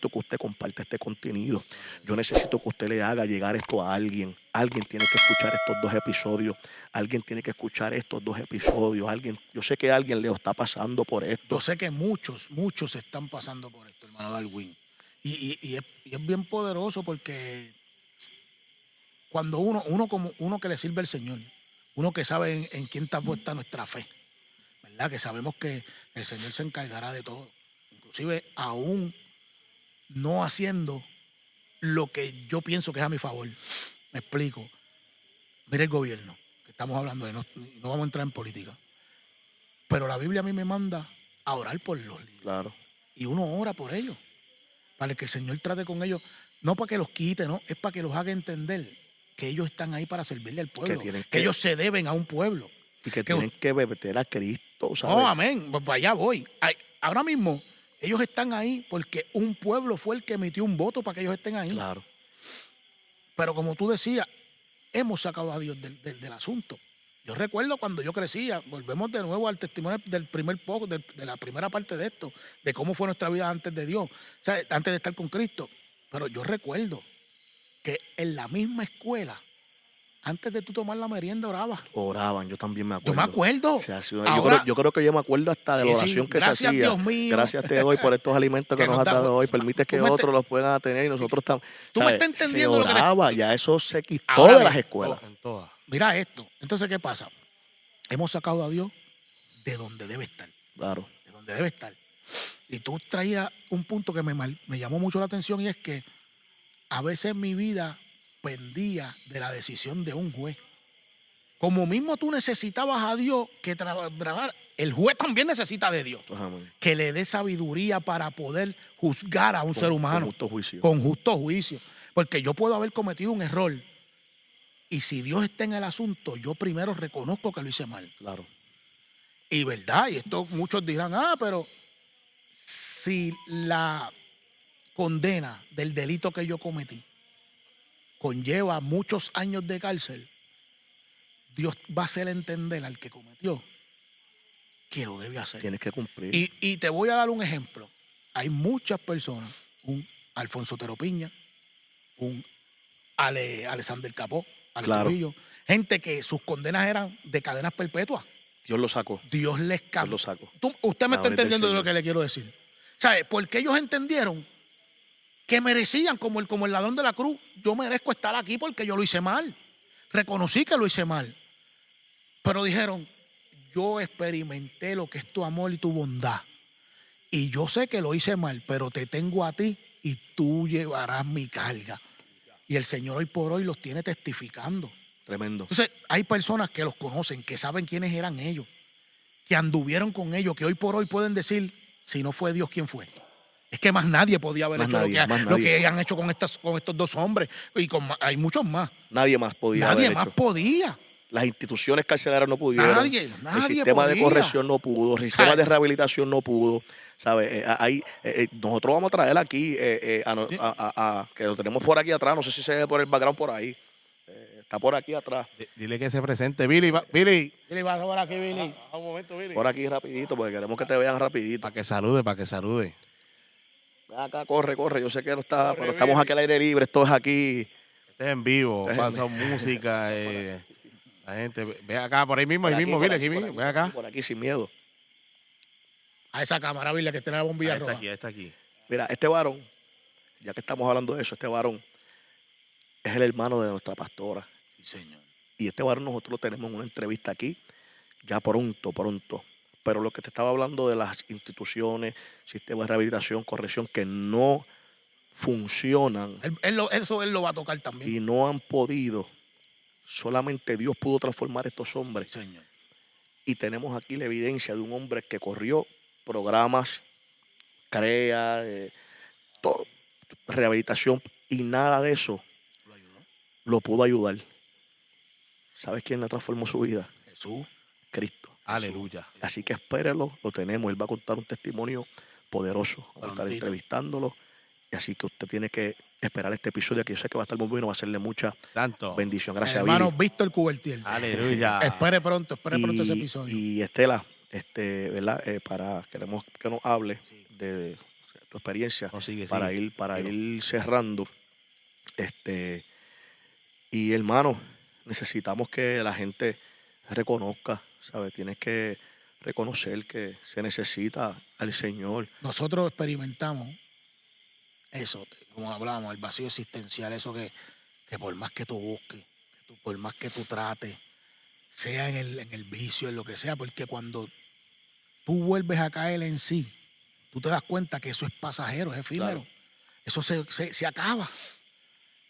que usted comparta este contenido. Yo necesito que usted le haga llegar esto a alguien. Alguien tiene que escuchar estos 2 episodios. Alguien tiene que escuchar estos 2 episodios. Yo sé que alguien le está pasando por esto. Yo sé que muchos están pasando por esto, hermano Darwin. Y es bien poderoso porque cuando uno que le sirve al Señor, uno que sabe en quién está puesta nuestra fe, ¿verdad? Que sabemos que el Señor se encargará de todo, inclusive aún no haciendo lo que yo pienso que es a mi favor. Me explico. Mira el gobierno, que estamos hablando de, no vamos a entrar en política, pero la Biblia a mí me manda a orar por los líderes. Claro. Y uno ora por ellos, para que el Señor trate con ellos, no para que los quite, no, es para que los haga entender que ellos están ahí para servirle al pueblo, que ellos se deben a un pueblo. Y que tienen que beber a Cristo, ¿sabes? No, amén, pues para allá voy. Ahora mismo, ellos están ahí porque un pueblo fue el que emitió un voto para que ellos estén ahí. Claro. Pero como tú decías, hemos sacado a Dios del asunto. Yo recuerdo cuando yo crecía, volvemos de nuevo al testimonio del primer poco, de la primera parte de esto, de cómo fue nuestra vida antes de Dios, o sea, antes de estar con Cristo. Pero yo recuerdo que en la misma escuela, antes de tú tomar la merienda, orabas. Oraban, yo también me acuerdo. Yo me acuerdo. O sea, yo creo que yo me acuerdo hasta de la oración que se hacía. Gracias, Dios mío. Gracias te doy por estos alimentos que nos has dado hoy. Permite que otros los puedan tener y nosotros estamos. Tú me estás entendiendo se lo que te... oraba, ya eso se quitó Ahora de las escuelas. En todas. Mira esto. Entonces, ¿qué pasa? Hemos sacado a Dios de donde debe estar. Claro. De donde debe estar. Y tú traías un punto que me llamó mucho la atención y es que a veces mi vida pendía de la decisión de un juez. Como mismo tú necesitabas a Dios que trabajara, el juez también necesita de Dios. Amén. Que le dé sabiduría para poder juzgar a un ser humano. Con justo juicio. Con justo juicio. Porque yo puedo haber cometido un error. Y si Dios está en el asunto, yo primero reconozco que lo hice mal. Claro. Y verdad, y esto muchos dirán, pero si la condena del delito que yo cometí conlleva muchos años de cárcel, Dios va a hacer entender al que cometió que lo debe hacer. Tienes que cumplir. Y te voy a dar un ejemplo. Hay muchas personas, un Alfonso Teropiña, un Alexander Capó, Ale Claro. Trujillo, gente que sus condenas eran de cadenas perpetuas. Dios lo sacó. Dios les Dios cambió. lo sacó. Usted me La está orden del entendiendo de lo Señor. que le quiero decir. ¿Sabe? Porque ellos entendieron que merecían, como el ladrón de la cruz, yo merezco estar aquí porque yo lo hice mal. Reconocí que lo hice mal. Pero dijeron, yo experimenté lo que es tu amor y tu bondad. Y yo sé que lo hice mal, pero te tengo a ti y tú llevarás mi carga. Y el Señor hoy por hoy los tiene testificando. Tremendo. Entonces, hay personas que los conocen, que saben quiénes eran ellos, que anduvieron con ellos, que hoy por hoy pueden decir, si no fue Dios, ¿quién fue? Es que más nadie podía haber Más hecho nadie, más lo nadie. que han hecho con estos dos hombres. Y hay muchos más. Nadie más podía Nadie haber más hecho. podía. Las instituciones carcelarias no pudieron. Nadie el sistema de podía. corrección no pudo. El sistema Ay. de rehabilitación no pudo. ¿Sabes? Nosotros vamos a traer aquí, que lo tenemos por aquí atrás. No sé si se ve por el background por ahí. Está por aquí atrás. Dile que se presente. Billy, Billy. Billy, vas por aquí, Billy. Un momento, Billy. Por aquí rapidito, porque queremos que te vean rapidito. Para que salude, para que salude. Ven acá, corre. Yo sé que no está, Corre, pero estamos Billy. aquí al aire libre. Esto es aquí. Este es en vivo, Déjeme. pasa música. La gente, ve acá, por ahí mismo, Por Billy, por aquí mismo, ve acá. Por aquí sin miedo. A esa cámara, Billy, que tiene la bombilla Ahí está roja. aquí, ahí está aquí. Mira, este varón, ya que estamos hablando de eso, este varón es el hermano de nuestra pastora. Sí, señor. Y este varón nosotros lo tenemos en una entrevista aquí, ya pronto. Pero lo que te estaba hablando de las instituciones, sistemas de rehabilitación, corrección, que no funcionan Eso él lo va a tocar también. y no han podido, solamente Dios pudo transformar a estos hombres. Sí, señor. Y tenemos aquí la evidencia de un hombre que corrió programas, CREA, todo, rehabilitación, y nada de eso Lo ayudó. lo pudo ayudar. ¿Sabes quién le transformó su vida? Jesús. Cristo. Aleluya. Así que espérelo, lo tenemos. Él va a contar un testimonio poderoso. Vamos a estar Prontito. entrevistándolo. Y así que usted tiene que esperar este episodio, que yo sé que va a estar muy bueno, va a hacerle mucha Santo. bendición. Gracias, Hermano Billy. Víctor Cubertier. Aleluya. Espere pronto ese episodio. Y Estela, ¿verdad? Queremos que nos hable de tu experiencia No, sigue, para sigue. ir cerrando. Y hermano, necesitamos que la gente reconozca, ¿sabes? Tienes que reconocer que se necesita al Señor. Nosotros experimentamos eso, como hablábamos, el vacío existencial, eso que por más que tú busques, por más que tú trates, sea en el vicio, en lo que sea, porque cuando tú vuelves a caer en sí, tú te das cuenta que eso es pasajero, es efímero. Claro. Eso se acaba.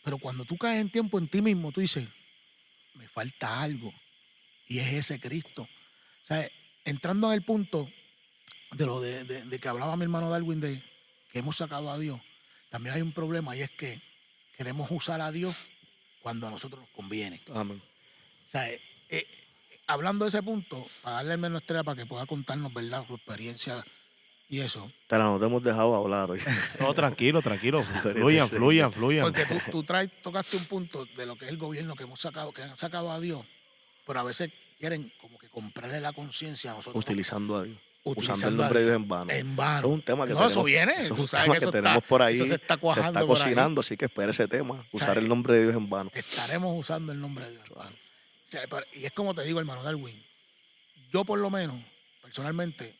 Pero cuando tú caes en tiempo en ti mismo, tú dices, me falta algo. Y es ese Cristo. O sea, entrando en el punto de lo de que hablaba mi hermano Darwin, de que hemos sacado a Dios, también hay un problema, y es que queremos usar a Dios cuando a nosotros nos conviene. Amén. O sea, hablando de ese punto, para darle al menos Estrella para que pueda contarnos, ¿verdad?, su experiencia y eso. Pero no te hemos dejado hablar hoy. No, tranquilo. Señor. Fluyan. Porque tú tocaste un punto de lo que es el gobierno que han sacado a Dios, pero a veces quieren como que comprarle la conciencia a nosotros. Utilizando a Dios. Utilizando Usando el a nombre de Dios. Dios en vano. En vano. Eso es un tema que No, tenemos. eso viene. Eso es Tú un sabes tema que eso tenemos está- por ahí. eso se está cuajando Se está por ahí. cocinando, así que espera ese tema. Usar ¿Sabes? el nombre de Dios en vano. Estaremos usando el nombre de Dios, hermano. O sea, y es como te digo, hermano Darwin, yo por lo menos, personalmente,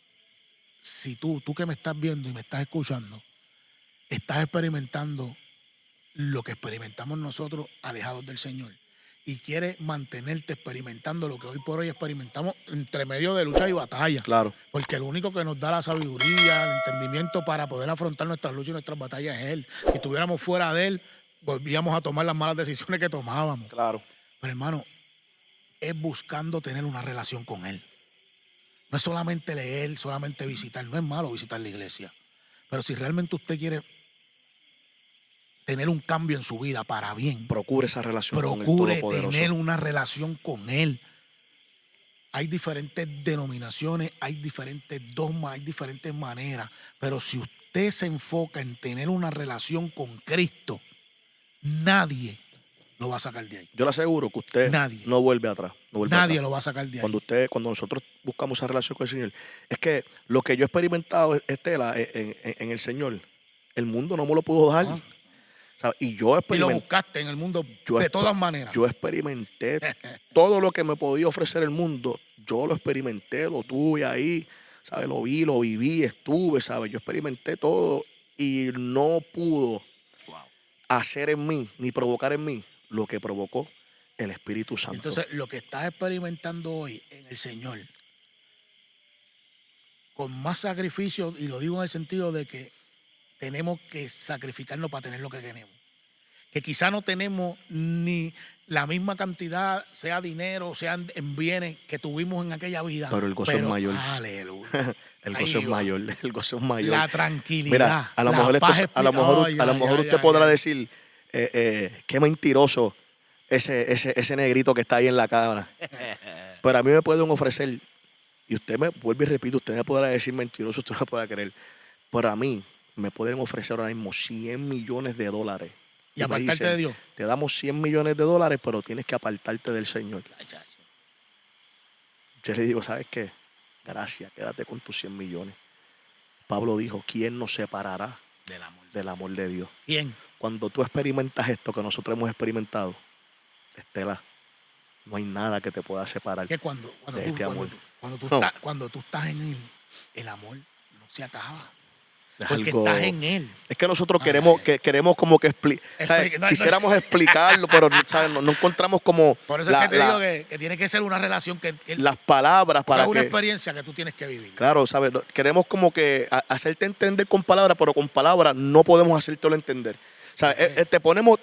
si tú que me estás viendo y me estás escuchando, estás experimentando lo que experimentamos nosotros alejados del Señor, y quieres mantenerte experimentando lo que hoy por hoy experimentamos entre medio de lucha y batalla. Claro. Porque el único que nos da la sabiduría, el entendimiento para poder afrontar nuestras luchas y nuestras batallas es Él. Si estuviéramos fuera de Él, volvíamos a tomar las malas decisiones que tomábamos. Claro. Pero hermano, es buscando tener una relación con Él. No es solamente leer, solamente visitar. No es malo visitar la iglesia. Pero si realmente usted quiere tener un cambio en su vida para bien, Procure esa relación con el procure Todopoderoso. tener una relación con Él. Hay diferentes denominaciones, hay diferentes dogmas, hay diferentes maneras. Pero si usted se enfoca en tener una relación con Cristo, nadie lo va a sacar de ahí. Yo le aseguro que usted Nadie. no vuelve atrás. No vuelve Nadie atrás. lo va a sacar de ahí. Cuando nosotros buscamos esa relación con el Señor, es que lo que yo he experimentado, Estela, en el Señor, el mundo no me lo pudo dar. Ah. ¿Sabes? Y yo Y lo experimenté. buscaste en el mundo de todas maneras. Yo experimenté todo lo que me podía ofrecer el mundo. Yo lo experimenté, lo tuve ahí, ¿sabes? Lo vi, lo viví, estuve, ¿sabes? Yo experimenté todo y no pudo hacer en mí ni provocar en mí lo que provocó el Espíritu Santo. Entonces, lo que estás experimentando hoy en el Señor, con más sacrificio, y lo digo en el sentido de que tenemos que sacrificarnos para tener lo que tenemos. Que quizá no tenemos ni la misma cantidad, sea dinero, sea en bienes que tuvimos en aquella vida. Pero el gozo es mayor. Aleluya. El Ahí gozo es va. mayor, el gozo es mayor. La tranquilidad. Mira, a lo la mejor, paz a lo mejor, ay, a lo ay, mejor ay, usted ay, podrá ay. decir, qué mentiroso ese negrito que está ahí en la cámara. Pero a mí me pueden ofrecer, y usted me vuelve y repite, usted me podrá decir mentiroso, usted no podrá creer. Pero a mí me pueden ofrecer ahora mismo $100 millones. Y me apartarte dicen, de Dios. te damos $100 millones, pero tienes que apartarte del Señor. Yo le digo, ¿sabes qué? Gracias, quédate con tus 100 millones. Pablo dijo, ¿quién nos separará del amor de Dios? ¿Quién? Cuando tú experimentas esto que nosotros hemos experimentado, Estela, no hay nada que te pueda separar Que cuando de este amor. cuando tú estás en Él, el amor no se acaba. Es Porque algo- estás en Él. Es que nosotros Ay, queremos como que Explique- no, quisiéramos explicarlo, pero ¿sabes? No encontramos como Por eso es que te digo que tiene que ser una relación que las palabras porque para es una que... experiencia que tú tienes que vivir. Claro, ¿sabes? Queremos como que hacerte entender con palabras, pero con palabras no podemos hacértelo entender. O sea, te ponemos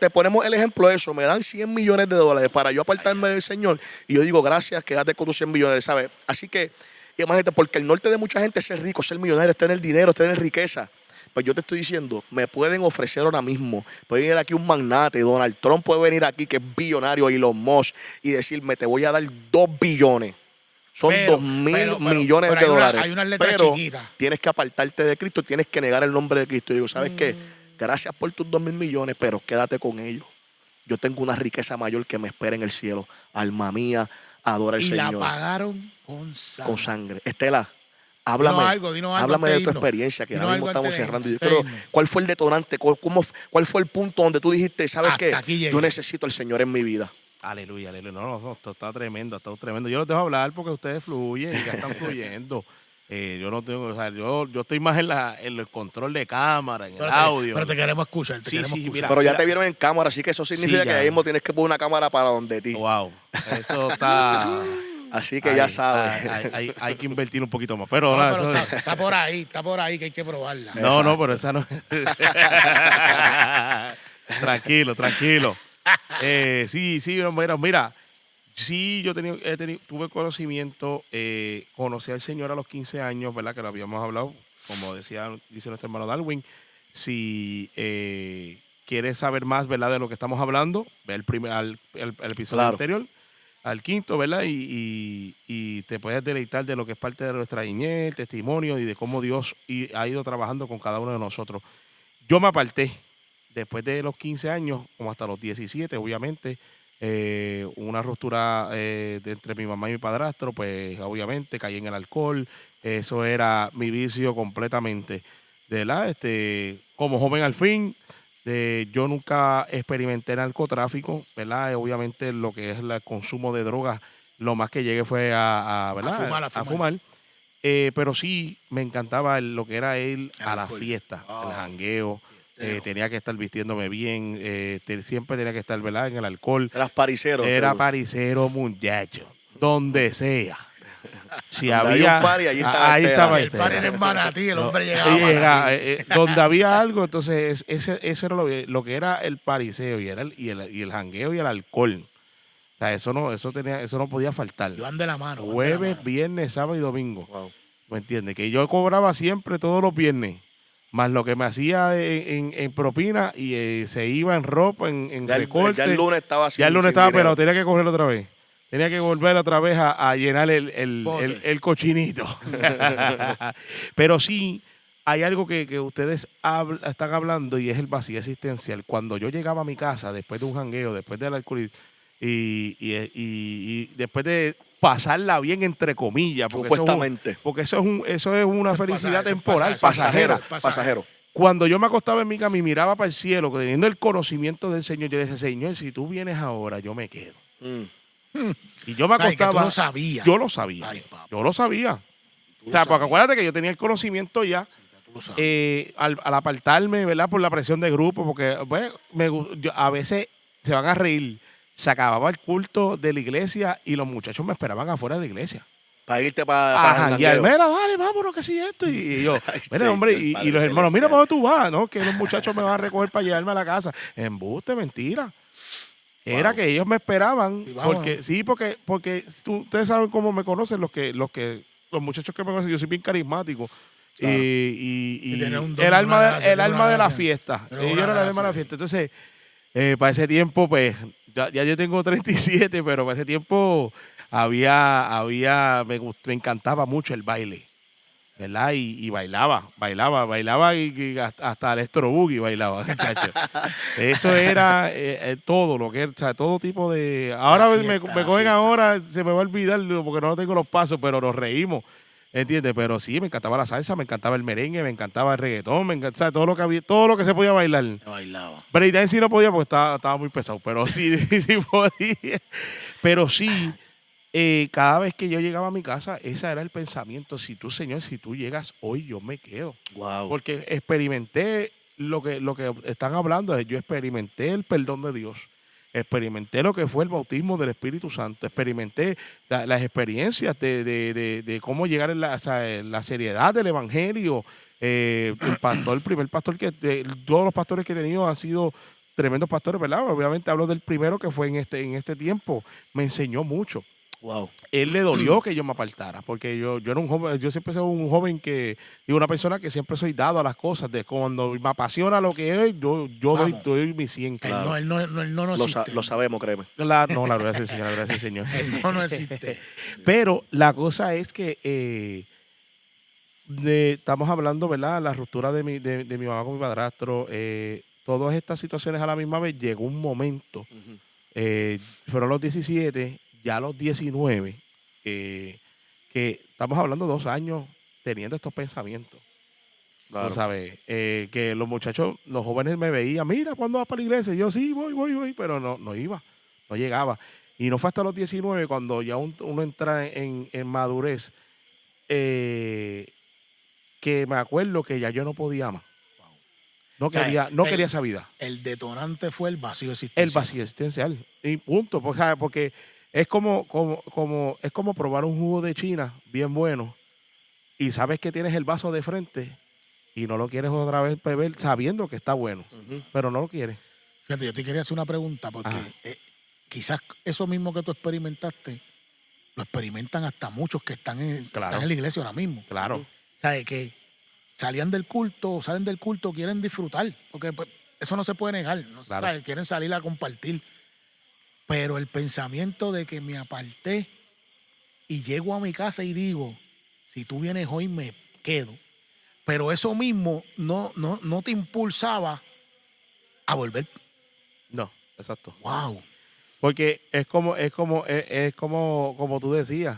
el ejemplo de eso. Me dan $100 millones para yo apartarme del Señor. Y yo digo, gracias, quédate con tus 100 millones, ¿sabes? Así que, imagínate, porque el norte de mucha gente es ser rico, ser millonario, es tener dinero, es tener riqueza. Pues yo te estoy diciendo, me pueden ofrecer ahora mismo. Puede venir aquí un magnate, Donald Trump puede venir aquí, que es billonario, Elon Musk, y decirme, te voy a dar 2 billones. Son Pero- 2.000 pero millones hay de una- dólares. hay unas letras pero chiquitas. tienes que apartarte de Cristo, tienes que negar el nombre de Cristo. Y digo, ¿sabes qué? Gracias por tus 2.000 millones, pero quédate con ellos. Yo tengo una riqueza mayor que me espera en el cielo. Alma mía, adora al Y Señor. la pagaron con sangre. Con sangre. Estela, háblame, Dinos algo háblame antes de de tu irnos. experiencia, que Dinos ahora mismo algo estamos antes de cerrando. Yo irnos, creo, antes de irnos. ¿cuál fue el detonante? ¿Cuál fue el punto donde tú dijiste, ¿sabes Hasta qué? aquí llegué. Yo necesito al Señor en mi vida. Aleluya, aleluya. No, esto está tremendo, está tremendo. Yo los dejo hablar porque ustedes fluyen, ya están fluyendo. Yo no tengo, o sea, yo estoy más en el control de cámara, en el audio. Pero te queremos escuchar, te Sí, queremos sí, escuchar. mira. Pero ya te vieron en cámara, así que eso significa Sí, que ya. ahí mismo tienes que poner una cámara para donde ti. Wow, eso está... Así que ya Ay, sabes. hay que invertir un poquito más. Pero, No, nada, pero eso- está por ahí que hay que probarla. no, pero esa no. Tranquilo. Sí, mira. Sí, yo tuve conocimiento, conocí al Señor a los 15 años, ¿verdad? Que lo habíamos hablado, como dice nuestro hermano Darwin. Si quieres saber más, ¿verdad? De lo que estamos hablando, ve el episodio Claro. anterior, al quinto, ¿verdad? Y te puedes deleitar de lo que es parte de nuestra niñez, el testimonio y de cómo Dios ha ido trabajando con cada uno de nosotros. Yo me aparté después de los 15 años, como hasta los 17, obviamente, una ruptura entre mi mamá y mi padrastro, pues obviamente caí en el alcohol, eso era mi vicio completamente, ¿verdad? Como joven al fin, yo nunca experimenté narcotráfico, ¿verdad? Obviamente lo que es el consumo de drogas, lo más que llegué fue ¿verdad? A fumar. Pero sí me encantaba lo que era ir a la alcohol. fiesta, el jangueo. Tenía que estar vistiéndome bien, siempre tenía que estar, ¿verdad? En el alcohol. Eras paricero. Era paricero, muchacho, donde sea. Si Donde había había un party, allí estaba ahí Estela. estaba El Estela. par era en Manatí, el hombre Sí, llegaba a Manatí. donde había algo, entonces eso era lo que era el pariseo y el jangueo y el alcohol. O sea, eso no podía faltar. Iban de la mano. van de la Jueves, mano. viernes, sábado y domingo. Wow. ¿Me entiendes? Que yo cobraba siempre todos los viernes, más lo que me hacía en propina y se iba en ropa, en recorte. Ya el lunes estaba así. Ya el lunes estaba, pero tenía que correr otra vez. Tenía que volver otra vez a llenar Bote. el cochinito. Pero sí, hay algo que ustedes están hablando y es el vacío existencial. Cuando yo llegaba a mi casa después de un jangueo, después del alcohol y después de pasarla bien entre comillas, Supuestamente. porque eso es una Eso es felicidad eso es temporal, pasajero. pasajera. Cuando yo me acostaba en mi cama y miraba para el cielo, teniendo el conocimiento del Señor, yo decía, Señor, si tú vienes ahora, yo me quedo. Y yo me Ay, que acostaba. tú lo sabías. Yo lo sabía. Ay, papá. Yo lo sabía. Tú O sea, lo porque sabías. acuérdate que yo tenía el conocimiento ya. Tú lo sabías. Al apartarme, ¿verdad? Por la presión de grupo, porque pues, a veces se van a reír. Se acababa el culto de la iglesia y los muchachos me esperaban afuera de la iglesia. Para irte A para janguear. Mira, dale, vámonos, que sí esto. Y yo, Ay, mira, sí, hombre, el y Padre los hermanos, mira celestial. para dónde tú vas, ¿no? Que los muchachos me van a recoger para llevarme a la casa. Embuste, mentira. Era Wow. que ellos me esperaban, Sí, vámonos. porque ustedes saben cómo me conocen los muchachos que me conocen, yo soy bien carismático. Claro. Y tiene un don, el una alma gracia, el tiene alma una de la gracia. fiesta. Tiene Yo una era el alma de gracia. la fiesta. Entonces, para ese tiempo, pues, ya yo tengo 37, pero para ese tiempo me encantaba mucho el baile. ¿Verdad? Y bailaba y hasta el Electro Boogie bailaba, muchacho. Eso era todo lo que era, o sea, todo tipo de... Ahora La me fiesta, la cogen fiesta. ahora, se me va a olvidar porque no tengo los pasos, pero nos reímos, ¿entiendes? Pero sí, me encantaba la salsa, me encantaba el merengue, me encantaba el reggaetón, me encantaba todo lo que había, todo lo que se podía bailar. Me bailaba. Breakdance sí no podía porque estaba muy pesado, pero sí, sí podía. Pero sí, cada vez que yo llegaba a mi casa, ese era el pensamiento. Si tú, Señor, si tú llegas hoy, yo me quedo. Wow. Porque experimenté lo que están hablando. Yo experimenté el perdón de Dios. Experimenté lo que fue el bautismo del Espíritu Santo. Experimenté las experiencias de cómo llegar en la seriedad del Evangelio. El primer pastor todos los pastores que he tenido han sido tremendos pastores, ¿verdad? Obviamente hablo del primero que fue en este tiempo. Me enseñó mucho. Wow. Él le dolió que yo me apartara, porque yo era un joven, yo siempre soy un joven y una persona que siempre soy dado a las cosas, de cuando me apasiona lo que es, yo Vamos. doy mi 100. Claro. Él no existe. Lo sabemos, créeme. La gracia al Señor, la gracia al Señor. Él no existe. Pero la cosa es que estamos hablando, ¿verdad? La ruptura de mi mamá con mi padrastro, todas estas situaciones a la misma vez, llegó un momento, fueron los 17, ya los 19, que estamos hablando 2 años teniendo estos pensamientos. Claro. Tú sabes, que los muchachos, los jóvenes me veían, mira, ¿cuándo vas para la iglesia? Y yo, sí, voy, pero no iba, no llegaba. Y no fue hasta los 19 cuando ya uno entra en madurez, que me acuerdo que ya yo no podía más. No O sea, quería esa vida. El detonante fue el vacío existencial. El vacío existencial. Y punto. Porque es como probar un jugo de China bien bueno y sabes que tienes el vaso de frente y no lo quieres otra vez beber sabiendo que está bueno, pero no lo quieres. Fíjate, yo te quería hacer una pregunta porque quizás eso mismo que tú experimentaste lo experimentan hasta muchos que están en la iglesia ahora mismo. Claro. O sea, que salen del culto, quieren disfrutar, porque pues, eso no se puede negar, ¿no? Claro. O sea, quieren salir a compartir. Pero el pensamiento de que me aparté y llego a mi casa y digo, si tú vienes hoy me quedo. Pero eso mismo no te impulsaba a volver. No, exacto. Wow. Porque es como tú decías.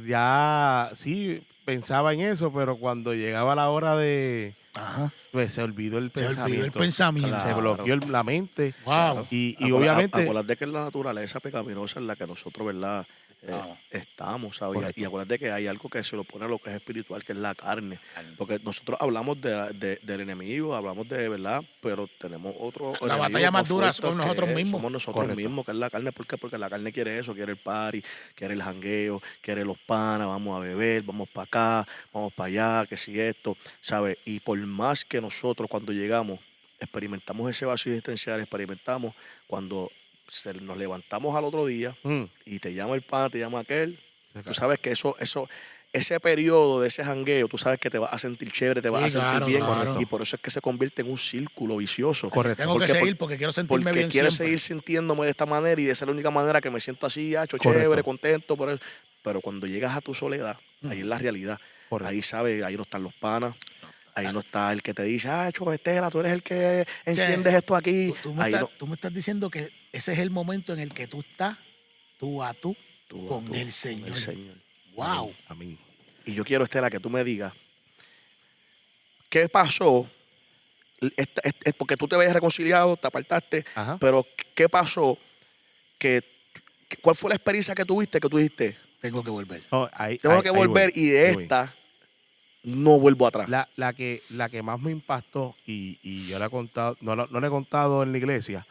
Ya sí pensaba en eso, pero cuando llegaba la hora de... Ajá. Pues se olvidó el Se pensamiento. olvidó el pensamiento. Se Claro. bloqueó la mente. Wow. Y obviamente... Acuérdate que es la naturaleza pecaminosa en la que nosotros, ¿verdad? Estamos, ¿sabes? Correcto. Y acuérdate que hay algo que se lo pone a lo que es espiritual, que es la carne. Porque nosotros hablamos del enemigo, hablamos de, ¿verdad? Pero tenemos otro La enemigo batalla más dura fuerte son nosotros que mismos. Somos nosotros Correcto. mismos, que es la carne. ¿Por qué? Porque la carne quiere eso, quiere el party, quiere el jangueo, quiere los panas, vamos a beber, vamos para acá, vamos para allá, que si esto, ¿sabes? Y por más que nosotros cuando llegamos experimentamos ese vacío existencial, experimentamos cuando nos levantamos al otro día y te llama el pana, te llama aquel. Tú sabes que ese periodo de ese jangueo, tú sabes que te vas a sentir chévere, te vas a sentir bien. Claro. Y por eso es que se convierte en un círculo vicioso. Correcto. Tengo que seguir porque quiero sentirme porque bien quiero siempre. seguir sintiéndome de esta manera y de esa es la única manera que me siento así, chévere, contento. Por eso. Pero cuando llegas a tu soledad, ahí es la realidad. Correcto. Ahí sabes, ahí no están los panas. Ahí no está el que te dice, Estela, tú eres el que enciendes esto aquí. Tú me estás diciendo que ese es el momento en el que tú estás tú a tú con el Señor. Wow. Amén. Y yo quiero, Estela, que tú me digas, ¿qué pasó? Porque tú te habías reconciliado, te apartaste, Ajá. pero ¿qué pasó? ¿Cuál fue la experiencia que tuviste que tú dijiste? Tengo que volver. No, Tengo que volver voy, y de ahí voy. esta no vuelvo atrás. La que más me impactó, y yo le he contado, no le he contado en la iglesia,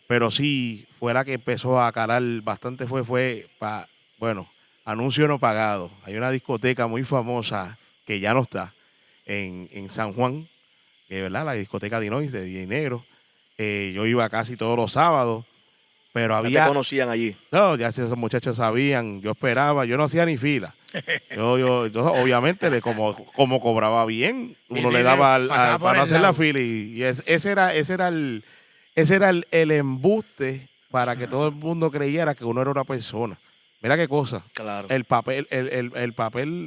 pero sí fue la que empezó a calar bastante, bueno, anuncio no pagado. Hay una discoteca muy famosa que ya no está en San Juan, que verdad, la discoteca de Illinois, de DJ Negro. Yo iba casi todos los sábados, pero Ya había... te conocían allí. No, ya si esos muchachos sabían, yo esperaba, yo no hacía ni fila. Entonces, obviamente, como cobraba bien, uno Sí, le daba pasaba por para el hacer la lado. fila y ese era el embuste para que todo el mundo creyera que uno era una persona. Mira qué cosa. Claro. El papel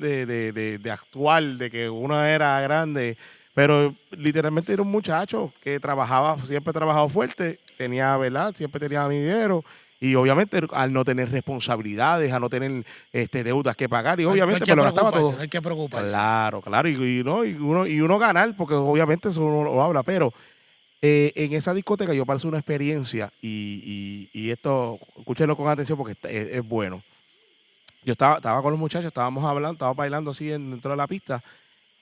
de actual, de que uno era grande, pero literalmente era un muchacho que siempre trabajaba fuerte, tenía, ¿verdad? Siempre tenía mi dinero. Y obviamente al no tener responsabilidades, a no tener deudas que pagar, y obviamente no hay que me lo gastaba preocuparse, todo. No hay que preocuparse. Claro. Y uno ganar, porque obviamente eso uno lo habla, pero en esa discoteca yo pasé una experiencia y esto, escúchenlo con atención porque es bueno. Yo estaba con los muchachos, estábamos hablando, estábamos bailando así dentro de la pista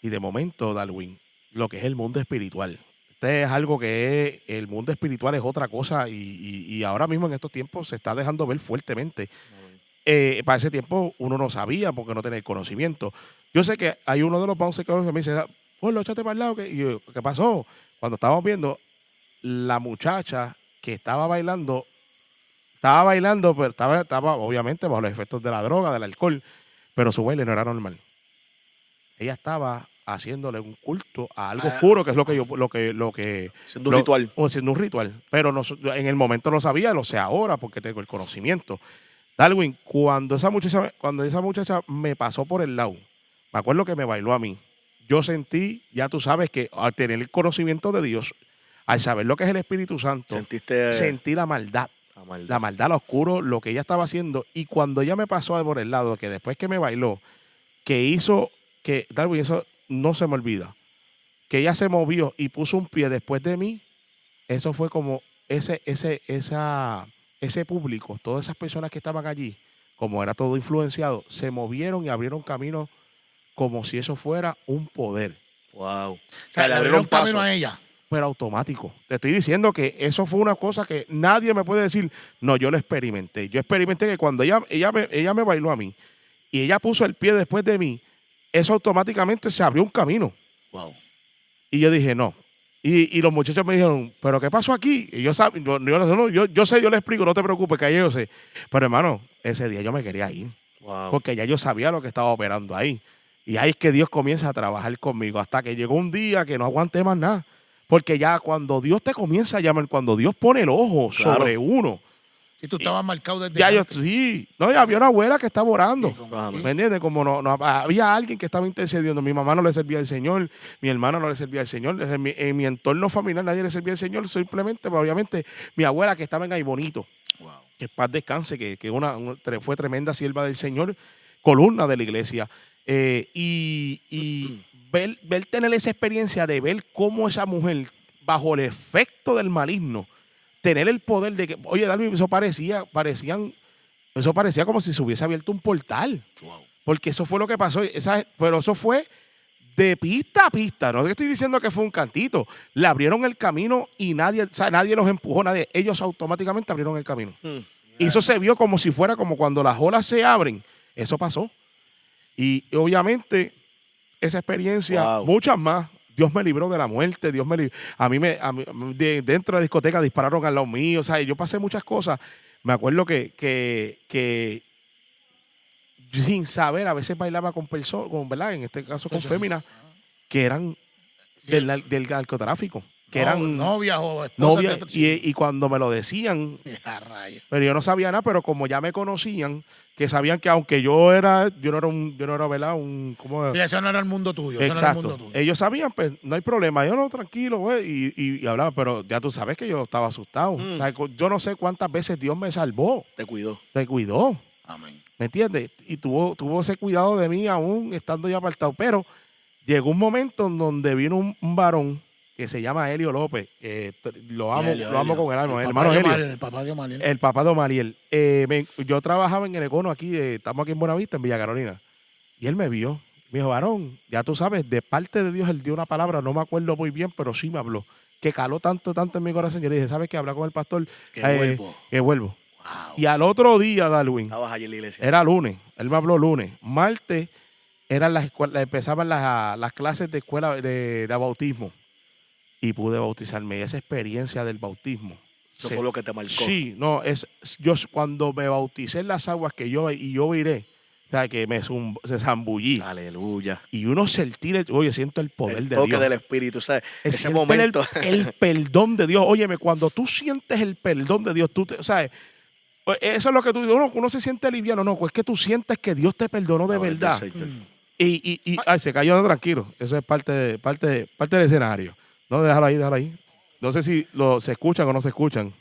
y de momento, Darwin, lo que es el mundo espiritual. Es algo el mundo espiritual es otra cosa y ahora mismo en estos tiempos se está dejando ver fuertemente. Para ese tiempo uno no sabía porque no tenía el conocimiento. Yo sé que hay uno de los bouncers que me dice, lo échate para el lado. Y yo, ¿qué pasó? Cuando estábamos viendo, la muchacha que estaba bailando, pero estaba obviamente bajo los efectos de la droga, del alcohol, pero su baile no era normal. Ella estaba haciéndole un culto a algo oscuro, que es lo que Siendo un ritual. Siendo un ritual. Pero en el momento no sabía, lo sé ahora porque tengo el conocimiento. Darwin, cuando esa muchacha me pasó por el lado, me acuerdo que me bailó a mí. Yo sentí, ya tú sabes que al tener el conocimiento de Dios, al saber lo que es el Espíritu Santo, sentí la maldad. La maldad, lo oscuro, lo que ella estaba haciendo. Y cuando ella me pasó por el lado, que después que me bailó, Darwin, eso no se me olvida, que ella se movió y puso un pie después de mí, eso fue como ese público, todas esas personas que estaban allí, como era todo influenciado, se movieron y abrieron camino como si eso fuera un poder. Wow. O sea, le abrieron paso camino a ella. Pero automático. Te estoy diciendo que eso fue una cosa que nadie me puede decir, no, yo lo experimenté. Yo experimenté que cuando ella me bailó a mí y ella puso el pie después de mí, eso automáticamente se abrió un camino. Wow. Y yo dije, no. Y los muchachos me dijeron, ¿pero qué pasó aquí? Y yo sé, yo le explico, no te preocupes, que yo sé. Pero hermano, ese día yo me quería ir. Wow. Porque ya yo sabía lo que estaba operando ahí. Y ahí es que Dios comienza a trabajar conmigo. Hasta que llegó un día que no aguanté más nada. Porque ya cuando Dios te comienza a llamar, cuando Dios pone el ojo sobre uno. Y tú estabas marcado desde Ya antes. sí. No, ya había una abuela que estaba orando. Sí. ¿Me entiendes? Como no había alguien que estaba intercediendo. Mi mamá no le servía al Señor, mi hermano no le servía al Señor. En mi entorno familiar nadie le servía al Señor. Simplemente, pero obviamente, mi abuela que estaba en Aybonito. Wow. Que paz descanse, que fue tremenda sierva del Señor, columna de la iglesia. Y ver tener esa experiencia de ver cómo esa mujer, bajo el efecto del maligno, tener el poder de que, oye, Darwin, eso parecía como si se hubiese abierto un portal. Wow. Porque eso fue lo que pasó. Pero eso fue de pista a pista. No te estoy diciendo que fue un cantito. Le abrieron el camino y nadie los empujó, ellos automáticamente abrieron el camino. Y eso se vio como si fuera como cuando las olas se abren. Eso pasó. Y obviamente esa experiencia, Wow. muchas más. Dios me libró de la muerte, Dios me libró. Dentro de la discoteca dispararon al lado mío, o sea, yo pasé muchas cosas. Me acuerdo que yo sin saber, a veces bailaba con personas, ¿verdad? En este caso con féminas, que eran del narcotráfico, que eran novias o esposas. novias, y cuando me lo decían, pero yo no sabía nada, pero como ya me conocían, que sabían que aunque yo no era, ¿verdad? ¿Cómo? Y eso no era el mundo tuyo. Eso Exacto. no era el mundo tuyo. Ellos sabían, pues no hay problema. Yo no, tranquilo, güey. Y hablaba, pero ya tú sabes que yo estaba asustado. O sea, yo no sé cuántas veces Dios me salvó. Te cuidó. Me cuidó. Amén. ¿Me entiendes? Y tuvo ese cuidado de mí aún estando ya apartado. Pero llegó un momento en donde vino un varón que se llama Helio López, que lo amo con el alma. Hermano Helio. El papá de Omariel. El papá de Omariel. Yo trabajaba en el Econo aquí, estamos aquí en Buenavista, en Villa Carolina. Y él me vio. Me dijo, varón, ya tú sabes, de parte de Dios él dio una palabra, no me acuerdo muy bien, pero sí me habló. Que caló tanto en mi corazón. Yo le dije, ¿sabes qué? Habla con el pastor. Que vuelvo. Wow. Y al otro día, Darwin, Estabas allí en la iglesia. era lunes. Él me habló lunes. Martes empezaban las clases de escuela de bautismo. Y pude bautizarme. Y esa experiencia del bautismo. Eso fue lo que te marcó. Sí, no, yo cuando me bauticé en las aguas que yo viré, o sea, que se zambullí. Aleluya. Y uno oye, siento el poder El de toque Dios. del Espíritu, ¿sabes? Ese Siente momento. el perdón de Dios. Óyeme, cuando tú sientes el perdón de Dios, ¿sabes? Eso es lo que tú dices. Uno se siente liviano. No, es que tú sientes que Dios te perdonó de verdad. Ay, se cayó, tranquilo. Eso es parte del escenario. No, déjalo ahí. No sé si se escuchan o no se escuchan.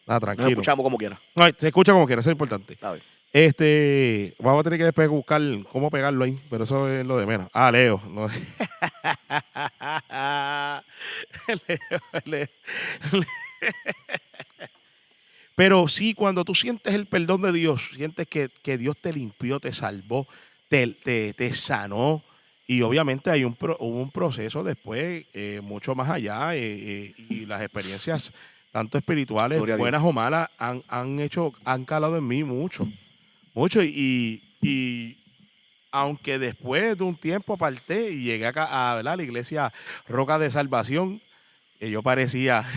Nada, tranquilo. Nos escuchamos como quiera. No, se escucha como quiera, eso es importante. Está bien. Vamos a tener que después buscar cómo pegarlo ahí, pero eso es lo de menos. Leo. No. Leo. Pero sí, cuando tú sientes el perdón de Dios, sientes que Dios te limpió, te salvó, te sanó. Y obviamente hubo un proceso después, mucho más allá, y las experiencias, tanto espirituales, buenas o malas, han calado en mí mucho. Mucho. Y aunque después de un tiempo aparté y llegué acá a la iglesia Roca de Salvación, que yo parecía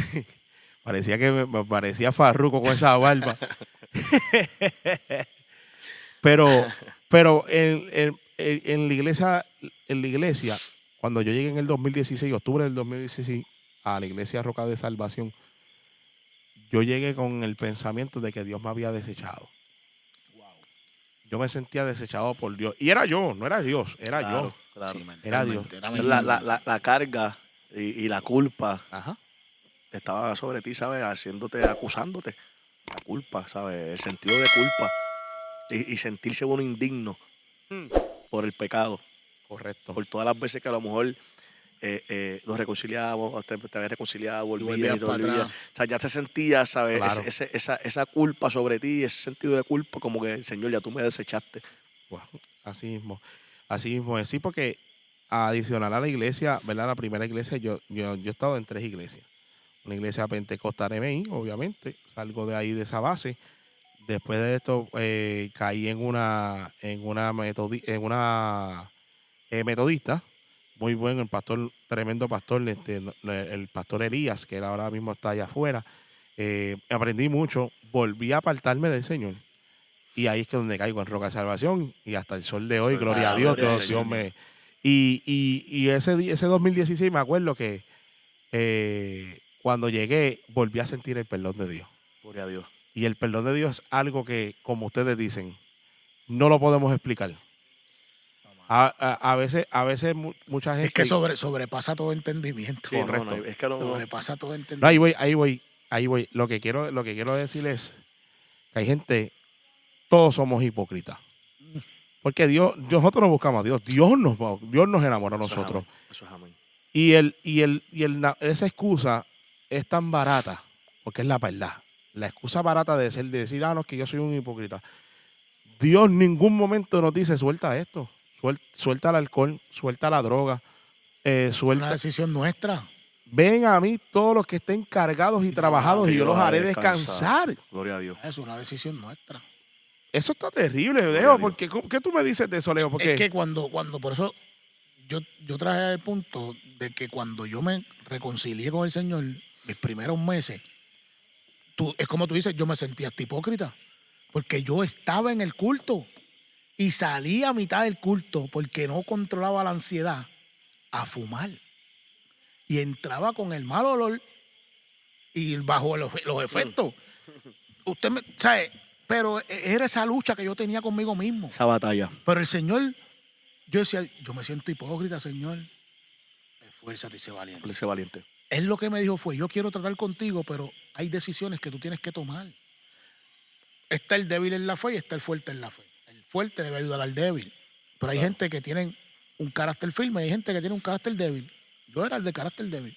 que me parecía farruco con esa barba. pero en la iglesia, cuando yo llegué en el 2016, octubre del 2016, a la iglesia Roca de Salvación, yo llegué con el pensamiento de que Dios me había desechado. Wow. Yo me sentía desechado por Dios. Y era yo, no era Dios, era yo. Claro. Sí, Era Dios. La carga y la culpa Ajá. estaba sobre ti, ¿sabes? Acusándote. La culpa, ¿sabes? El sentido de culpa. Y sentirse uno indigno por el pecado. Correcto. Por todas las veces que a lo mejor nos reconciliábamos, te habías reconciliado, volvías y te volvías. O sea, ya te sentías, ¿sabes? Claro. Esa culpa sobre ti, ese sentido de culpa, como que, Señor, ya tú me desechaste. Wow. Así mismo es. Sí, porque adicional a la iglesia, ¿verdad? La primera iglesia, yo he estado en 3 iglesias. Una iglesia pentecostal MI, obviamente. Salgo de ahí, de esa base. Después de esto, caí en una metodista. Muy bueno, tremendo pastor, el pastor Elías, que ahora mismo está allá afuera. Aprendí mucho, volví a apartarme del Señor. Y ahí es que donde caigo en Roca de Salvación. Y hasta el sol de hoy, gloria a Dios. Dios me... Y ese 2016 me acuerdo que cuando llegué, volví a sentir el perdón de Dios. Gloria a Dios. Y el perdón de Dios es algo que, como ustedes dicen, no lo podemos explicar. A veces mucha gente... Es que sobrepasa todo entendimiento. Sí, correcto. es que Sobrepasa todo No, entendimiento. ahí voy. Lo que quiero decir es que hay gente, todos somos hipócritas. Porque nosotros no buscamos a Dios. Dios nos enamora a nosotros. Eso es amén. Y esa excusa es tan barata, porque es la verdad. La excusa barata de decir, no, es que yo soy un hipócrita. Dios en ningún momento nos dice, suelta esto, suelta el alcohol, suelta la droga, Es una decisión nuestra. Ven a mí todos los que estén cargados y trabajados y yo los haré descansar. Gloria a Dios. Es una decisión nuestra. Eso está terrible, Leo, porque ¿qué tú me dices de eso, Leo? Porque es que cuando por eso yo traje el punto de que cuando yo me reconcilié con el Señor, mis primeros meses, es como tú dices, yo me sentía hasta hipócrita, porque yo estaba en el culto y salí a mitad del culto porque no controlaba la ansiedad a fumar. Y entraba con el mal olor y bajo los efectos. Usted me, ¿sabe? Pero era esa lucha que yo tenía conmigo mismo. Esa batalla. Pero el Señor, yo decía, yo me siento hipócrita, Señor. Esfuérzate y sé valiente. Ese valiente. Él lo que me dijo fue, yo quiero tratar contigo, pero hay decisiones que tú tienes que tomar. Está el débil en la fe y está el fuerte en la fe. El fuerte debe ayudar al débil. Pero hay gente que tiene un carácter firme y hay gente que tiene un carácter débil. Yo era el de carácter débil.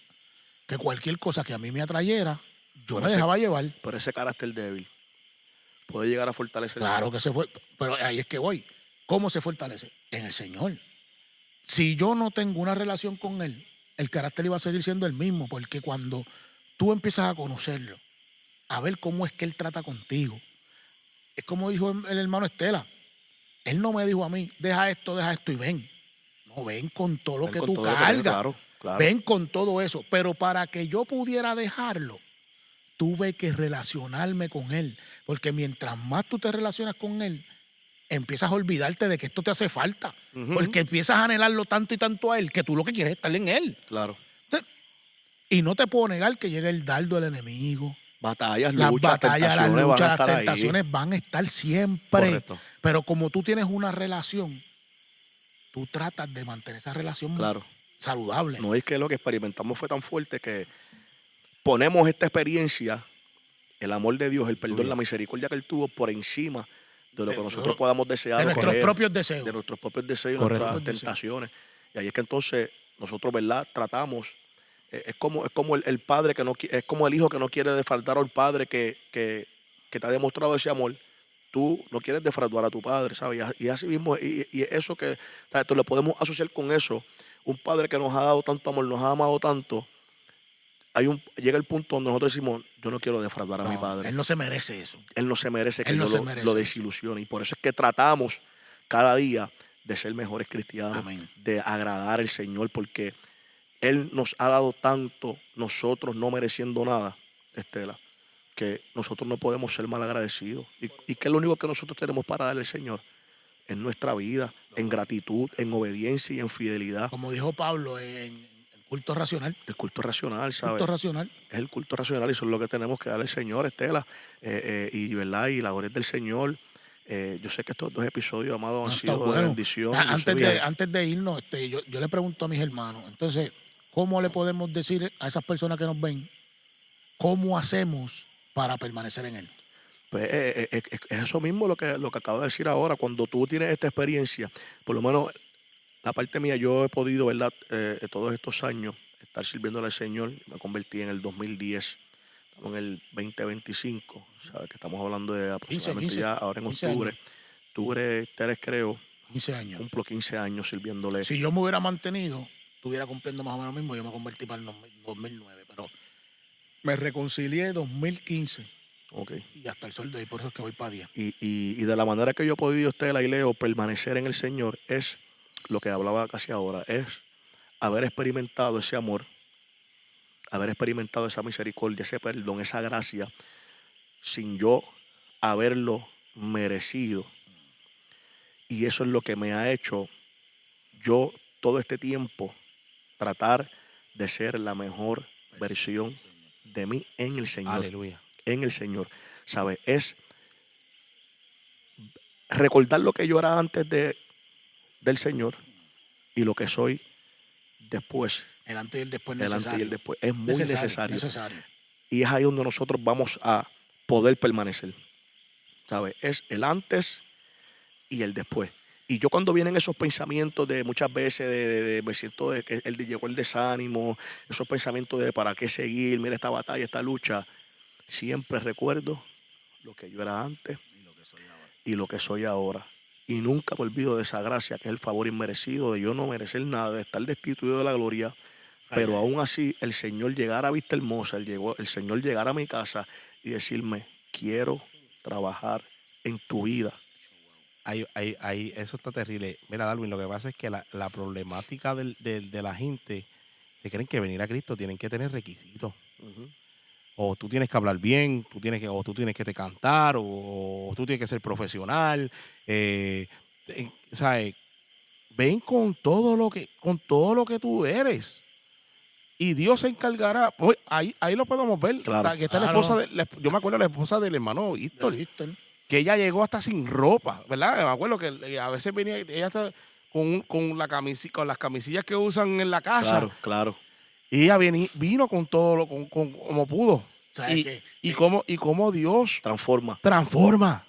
Que cualquier cosa que a mí me atrayera, yo me dejaba llevar. Pero ese carácter débil puede llegar a fortalecerse. Claro que se fue. Pero ahí es que voy. ¿Cómo se fortalece? En el Señor. Si yo no tengo una relación con Él, el carácter iba a seguir siendo el mismo. Porque cuando tú empiezas a conocerlo, a ver cómo es que Él trata contigo, es como dijo el hermano Estela. Él no me dijo a mí, deja esto y ven. No, ven con todo lo Ven que con tú todo lo que cargas. tienes, claro. Ven con todo eso. Pero para que yo pudiera dejarlo, tuve que relacionarme con Él. Porque mientras más tú te relacionas con Él, empiezas a olvidarte de que esto te hace falta. Porque empiezas a anhelarlo tanto y tanto a Él que tú lo que quieres es estar en Él. Claro. Entonces, y no te puedo negar que llegue el dardo del enemigo. Batallas, Las luchas, batallas, las tentaciones luchas, van a las estar tentaciones ahí. van a estar siempre. Correcto. Pero como tú tienes una relación, tú tratas de mantener esa relación Claro. saludable. No es que lo que experimentamos fue tan fuerte que ponemos esta experiencia, el amor de Dios, el perdón, la misericordia que Él tuvo por encima de lo que nosotros podamos desear. de nuestros querer, propios deseos. De nuestros propios deseos y Correcto. nuestras tentaciones. Y ahí es que entonces nosotros, ¿verdad? Tratamos. Es como el padre que no es como el hijo que no quiere defraudar al padre que te ha demostrado ese amor. Tú no quieres defraudar a tu padre, ¿sabes? Y así mismo, y eso que, ¿sabes? Tú le podemos asociar con eso. Un padre que nos ha dado tanto amor, nos ha amado tanto, llega el punto donde nosotros decimos, yo no quiero defraudar a mi padre. Él no se merece eso. Él no se merece que Él no yo se merece lo eso. desilusione. Y por eso es que tratamos cada día de ser mejores cristianos, Amén. de agradar al Señor, porque Él nos ha dado tanto, nosotros no mereciendo nada, Estela, que nosotros no podemos ser mal agradecidos. Y que lo único que nosotros tenemos para darle al Señor es nuestra vida, en gratitud, en obediencia y en fidelidad. Como dijo Pablo en el culto racional. El culto racional, ¿sabes? Culto racional. Es el culto racional y eso es lo que tenemos que darle al Señor, Estela. Y, ¿verdad? Y la gloria es del Señor. Yo sé que estos 2 episodios, amados, han sido de bendición. Antes de irnos, yo le pregunto a mis hermanos, entonces, ¿cómo le podemos decir a esas personas que nos ven, cómo hacemos para permanecer en Él? Pues es eso mismo lo que acabo de decir ahora. Cuando tú tienes esta experiencia, por lo menos la parte mía, yo he podido, ¿verdad? Todos estos años estar sirviéndole al Señor. Me convertí en el 2010. Estamos en el 2025. ¿Sabes? Que estamos hablando de aproximadamente 15, ya ahora en 15 octubre. años. Octubre 3, creo. 15 años. Cumplo 15 años sirviéndole. Si yo me hubiera mantenido, estuviera cumpliendo más o menos lo mismo, yo me convertí para el 2009, pero me reconcilié en 2015 Okay. y hasta el sol de hoy, por eso es que voy para 10. Y de la manera que yo he podido, Estela y Leo, permanecer en el Señor es lo que hablaba casi ahora, es haber experimentado ese amor, haber experimentado esa misericordia, ese perdón, esa gracia, sin yo haberlo merecido. Y eso es lo que me ha hecho yo todo este tiempo tratar de ser la mejor versión de mí en el Señor. Aleluya. En el Señor, ¿sabes? Es recordar lo que yo era antes del Señor y lo que soy después. El antes y el después El necesario. antes y el después. Es muy necesario. Necesario. Y es ahí donde nosotros vamos a poder permanecer. ¿Sabes? Es el antes y el después. Y yo cuando vienen esos pensamientos de muchas veces de me siento de que llegó el desánimo, esos pensamientos de para qué seguir, mira esta batalla, esta lucha, siempre recuerdo lo que yo era antes y lo que soy ahora. Y nunca me olvido de esa gracia que es el favor inmerecido, de yo no merecer nada, de estar destituido de la gloria. Pero aún así, el Señor llegara a Vista Hermosa, el Señor llegara a mi casa y decirme, quiero trabajar en tu vida. eso está terrible. Mira, Darwin, lo que pasa es que la problemática de la gente, se creen que venir a Cristo tienen que tener requisitos. O tú tienes que hablar bien, o tú tienes que te cantar, o tú tienes que ser profesional. ¿Sabes? Ven con todo lo que tú eres. Y Dios se encargará. Pues, ahí lo podemos ver. Claro. Que está la esposa yo me acuerdo de la esposa del hermano Víctor, que ella llegó hasta sin ropa, ¿verdad? Me acuerdo que a veces venía, ella está con las camisillas que usan en la casa. Claro. Y ella vino con todo, como pudo. Y cómo Dios transforma.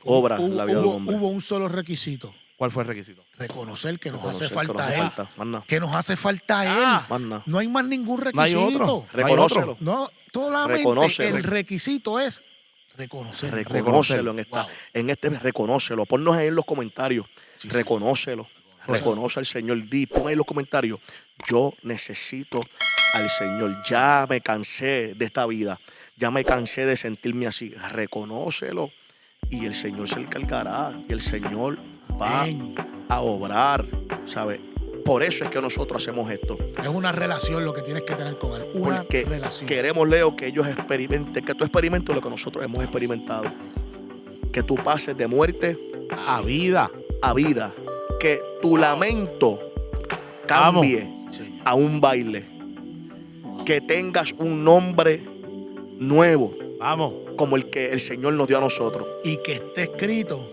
Obra la vida del hombre. Hubo un solo requisito. ¿Cuál fue el requisito? Reconocer que nos hace falta Él. Que nos hace falta Él. No hay más ningún requisito. No hay otro. Reconócelo. No, solamente el requisito es reconocerlo. Reconócelo reconócelo. Ponnos ahí en los comentarios. Sí. Reconócelo. Reconoce al Señor. Pon ahí en los comentarios. Yo necesito al Señor. Ya me cansé de esta vida. Ya me cansé de sentirme así. Reconócelo. Y el Señor se encargará. Y el Señor va a obrar, ¿sabes? Por eso es que nosotros hacemos esto. Es una relación lo que tienes que tener con Él. Porque relación. Queremos, Leo, que ellos experimenten, que tú experimentes lo que nosotros hemos experimentado. Que tú pases de muerte a vida. Que tu lamento cambie a un baile. Que tengas un nombre nuevo. Vamos. Como el que el Señor nos dio a nosotros. Y que esté escrito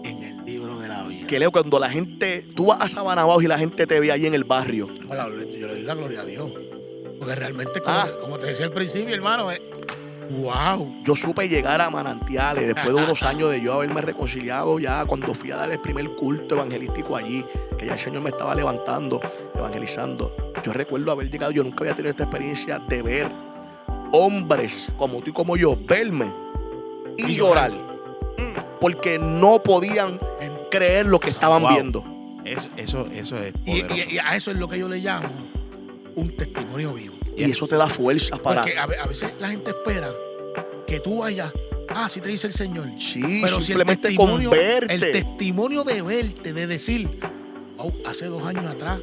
en el libro de la vida. Que Leo, cuando la gente, tú vas a Sabana Bajo y la gente te ve ahí en el barrio. Yo le doy la gloria a Dios. Porque realmente, como te decía al principio, hermano, wow. Yo supe llegar a Manantiales después de unos años de yo haberme reconciliado ya cuando fui a dar el primer culto evangelístico allí, que ya el Señor me estaba levantando, evangelizando. Yo recuerdo haber llegado, yo nunca había tenido esta experiencia de ver hombres como tú y como yo, verme y llorar. Porque no podían creer lo que estaban viendo. Eso es poderoso. Y a eso es lo que yo le llamo un testimonio vivo. Y eso te da fuerzas para... Porque a veces la gente espera que tú vayas, si te dice el Señor. Sí, pero simplemente si con verte. El testimonio de verte, de decir, hace 2 años atrás,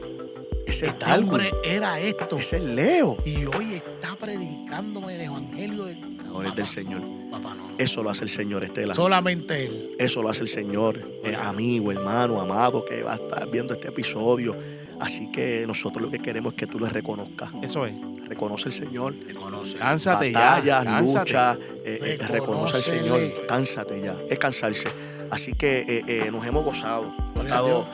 ese este hombre era esto. Ese es Leo. Y hoy está predicándome el evangelio del Señor. Papá, no. Eso lo hace el Señor, Estela. Solamente Él. Eso lo hace el Señor, amigo, hermano, amado, que va a estar viendo este episodio. Así que nosotros lo que queremos es que tú le reconozcas. Eso es. Reconoce al Señor. Reconoce. Cánsate batallas, ya. lucha. Reconoce al Señor. Cánsate ya. Es cansarse. Así que nos hemos gozado. Ha estado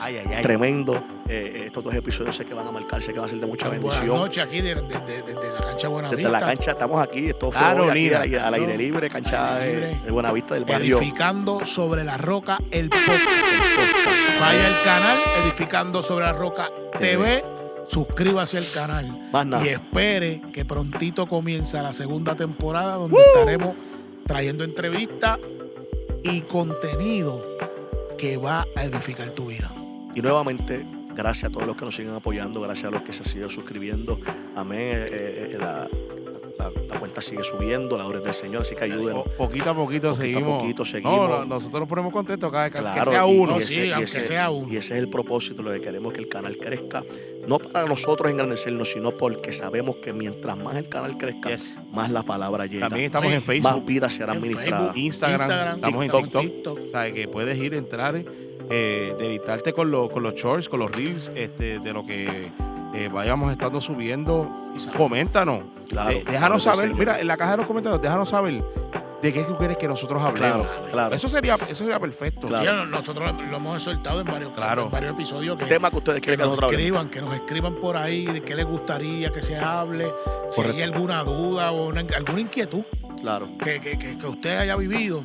tremendo. Estos 2 episodios sé que van a marcarse, que van a ser de mucha bendición. Buenas noches aquí desde la cancha Buenavista. Desde la cancha estamos aquí. Esto fue hoy aquí, al aire libre, cancha de Buenavista del barrio. Edificando sobre la Roca, el podcast. Vaya al canal Edificando sobre la Roca TV. Suscríbase al canal. Y espere que prontito comienza la 2ª temporada donde estaremos trayendo entrevistas y contenido que va a edificar tu vida. Y nuevamente, gracias a todos los que nos siguen apoyando, gracias a los que se siguen suscribiendo. Amén. La cuenta sigue subiendo, la obra es del Señor, así que ayúdenos. Poquito a poquito seguimos. No, nosotros nos ponemos contentos cada vez que sea uno. Aunque sea uno. Y ese es el propósito, lo que queremos, que el canal crezca. No para nosotros engrandecernos, sino porque sabemos que mientras más el canal crezca, más la palabra llega. También estamos en Facebook. Más vidas serán ministradas. Instagram, estamos en TikTok. O sea, que puedes entrar, deleitarte con los shorts, con los reels, de lo que vayamos estando subiendo. Coméntanos. Claro, déjanos saber. Mira, en la caja de los comentarios, déjanos saber de qué tú quieres que nosotros hablemos. Claro. Eso sería perfecto. Claro. Sí, nosotros lo hemos exhortado en varios episodios. Temas que ustedes quieren que nosotros hablemos. Que nos escriban por ahí de qué les gustaría que se hable. Si hay alguna duda o alguna inquietud que usted haya vivido,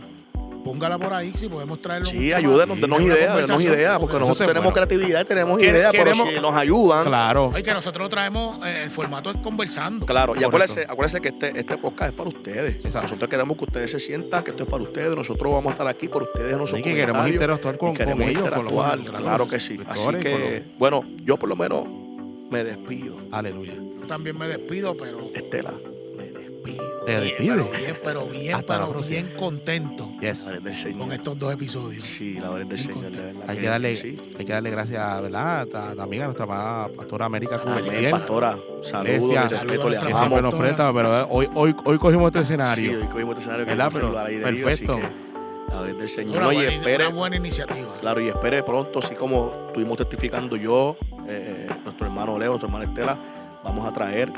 póngala por ahí, si podemos traerlo. Sí, ayúdenos, denos ideas, porque nosotros tenemos creatividad y tenemos ideas, pero si nos ayudan. Claro. Que nosotros lo traemos, el formato es conversando. Claro, y acuérdense que este podcast es para ustedes. Exacto. Nosotros queremos que ustedes se sientan que esto es para ustedes. Nosotros vamos a estar aquí por ustedes en nosotros. Y que queremos interactuar con ellos. Claro que sí. Así que, bueno, yo por lo menos me despido. Aleluya. Yo también me despido, pero... Estela, me despido. despido. Pero bien contento Yes. La del Señor. con estos 2 episodios. Sí, la orden del Bien Señor, de contento. verdad. Hay que darle, sí. hay que darle gracias, ¿verdad? También a nuestra amada pastora América Amén, Cubertier. pastora. Saludos, Iglesia, mi respeto, le saludos a Que nuestra siempre amamos. nos presta, pero hoy cogimos este Sí, escenario. hoy cogimos este escenario que ¿Verdad? vamos a Pero saludar al aire libre, así perfecto. que la orden del Señor. Una No, y buena, espere, una buena iniciativa. claro, y espere pronto, así como estuvimos testificando yo, nuestro hermano Leo, nuestra hermana Estela, vamos a traer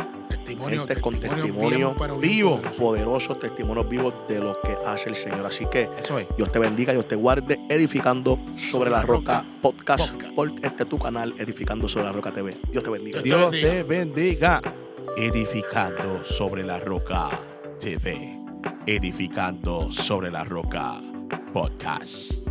gente con testimonio vivo. poderosos, testimonios vivos de lo que hace el Señor. Así que Eso es. Dios te bendiga, Dios te guarde, edificando sobre la roca podcast por tu canal, edificando sobre la roca TV. Dios te bendiga. Dios te bendiga. Edificando sobre la roca TV. Edificando sobre la roca podcast.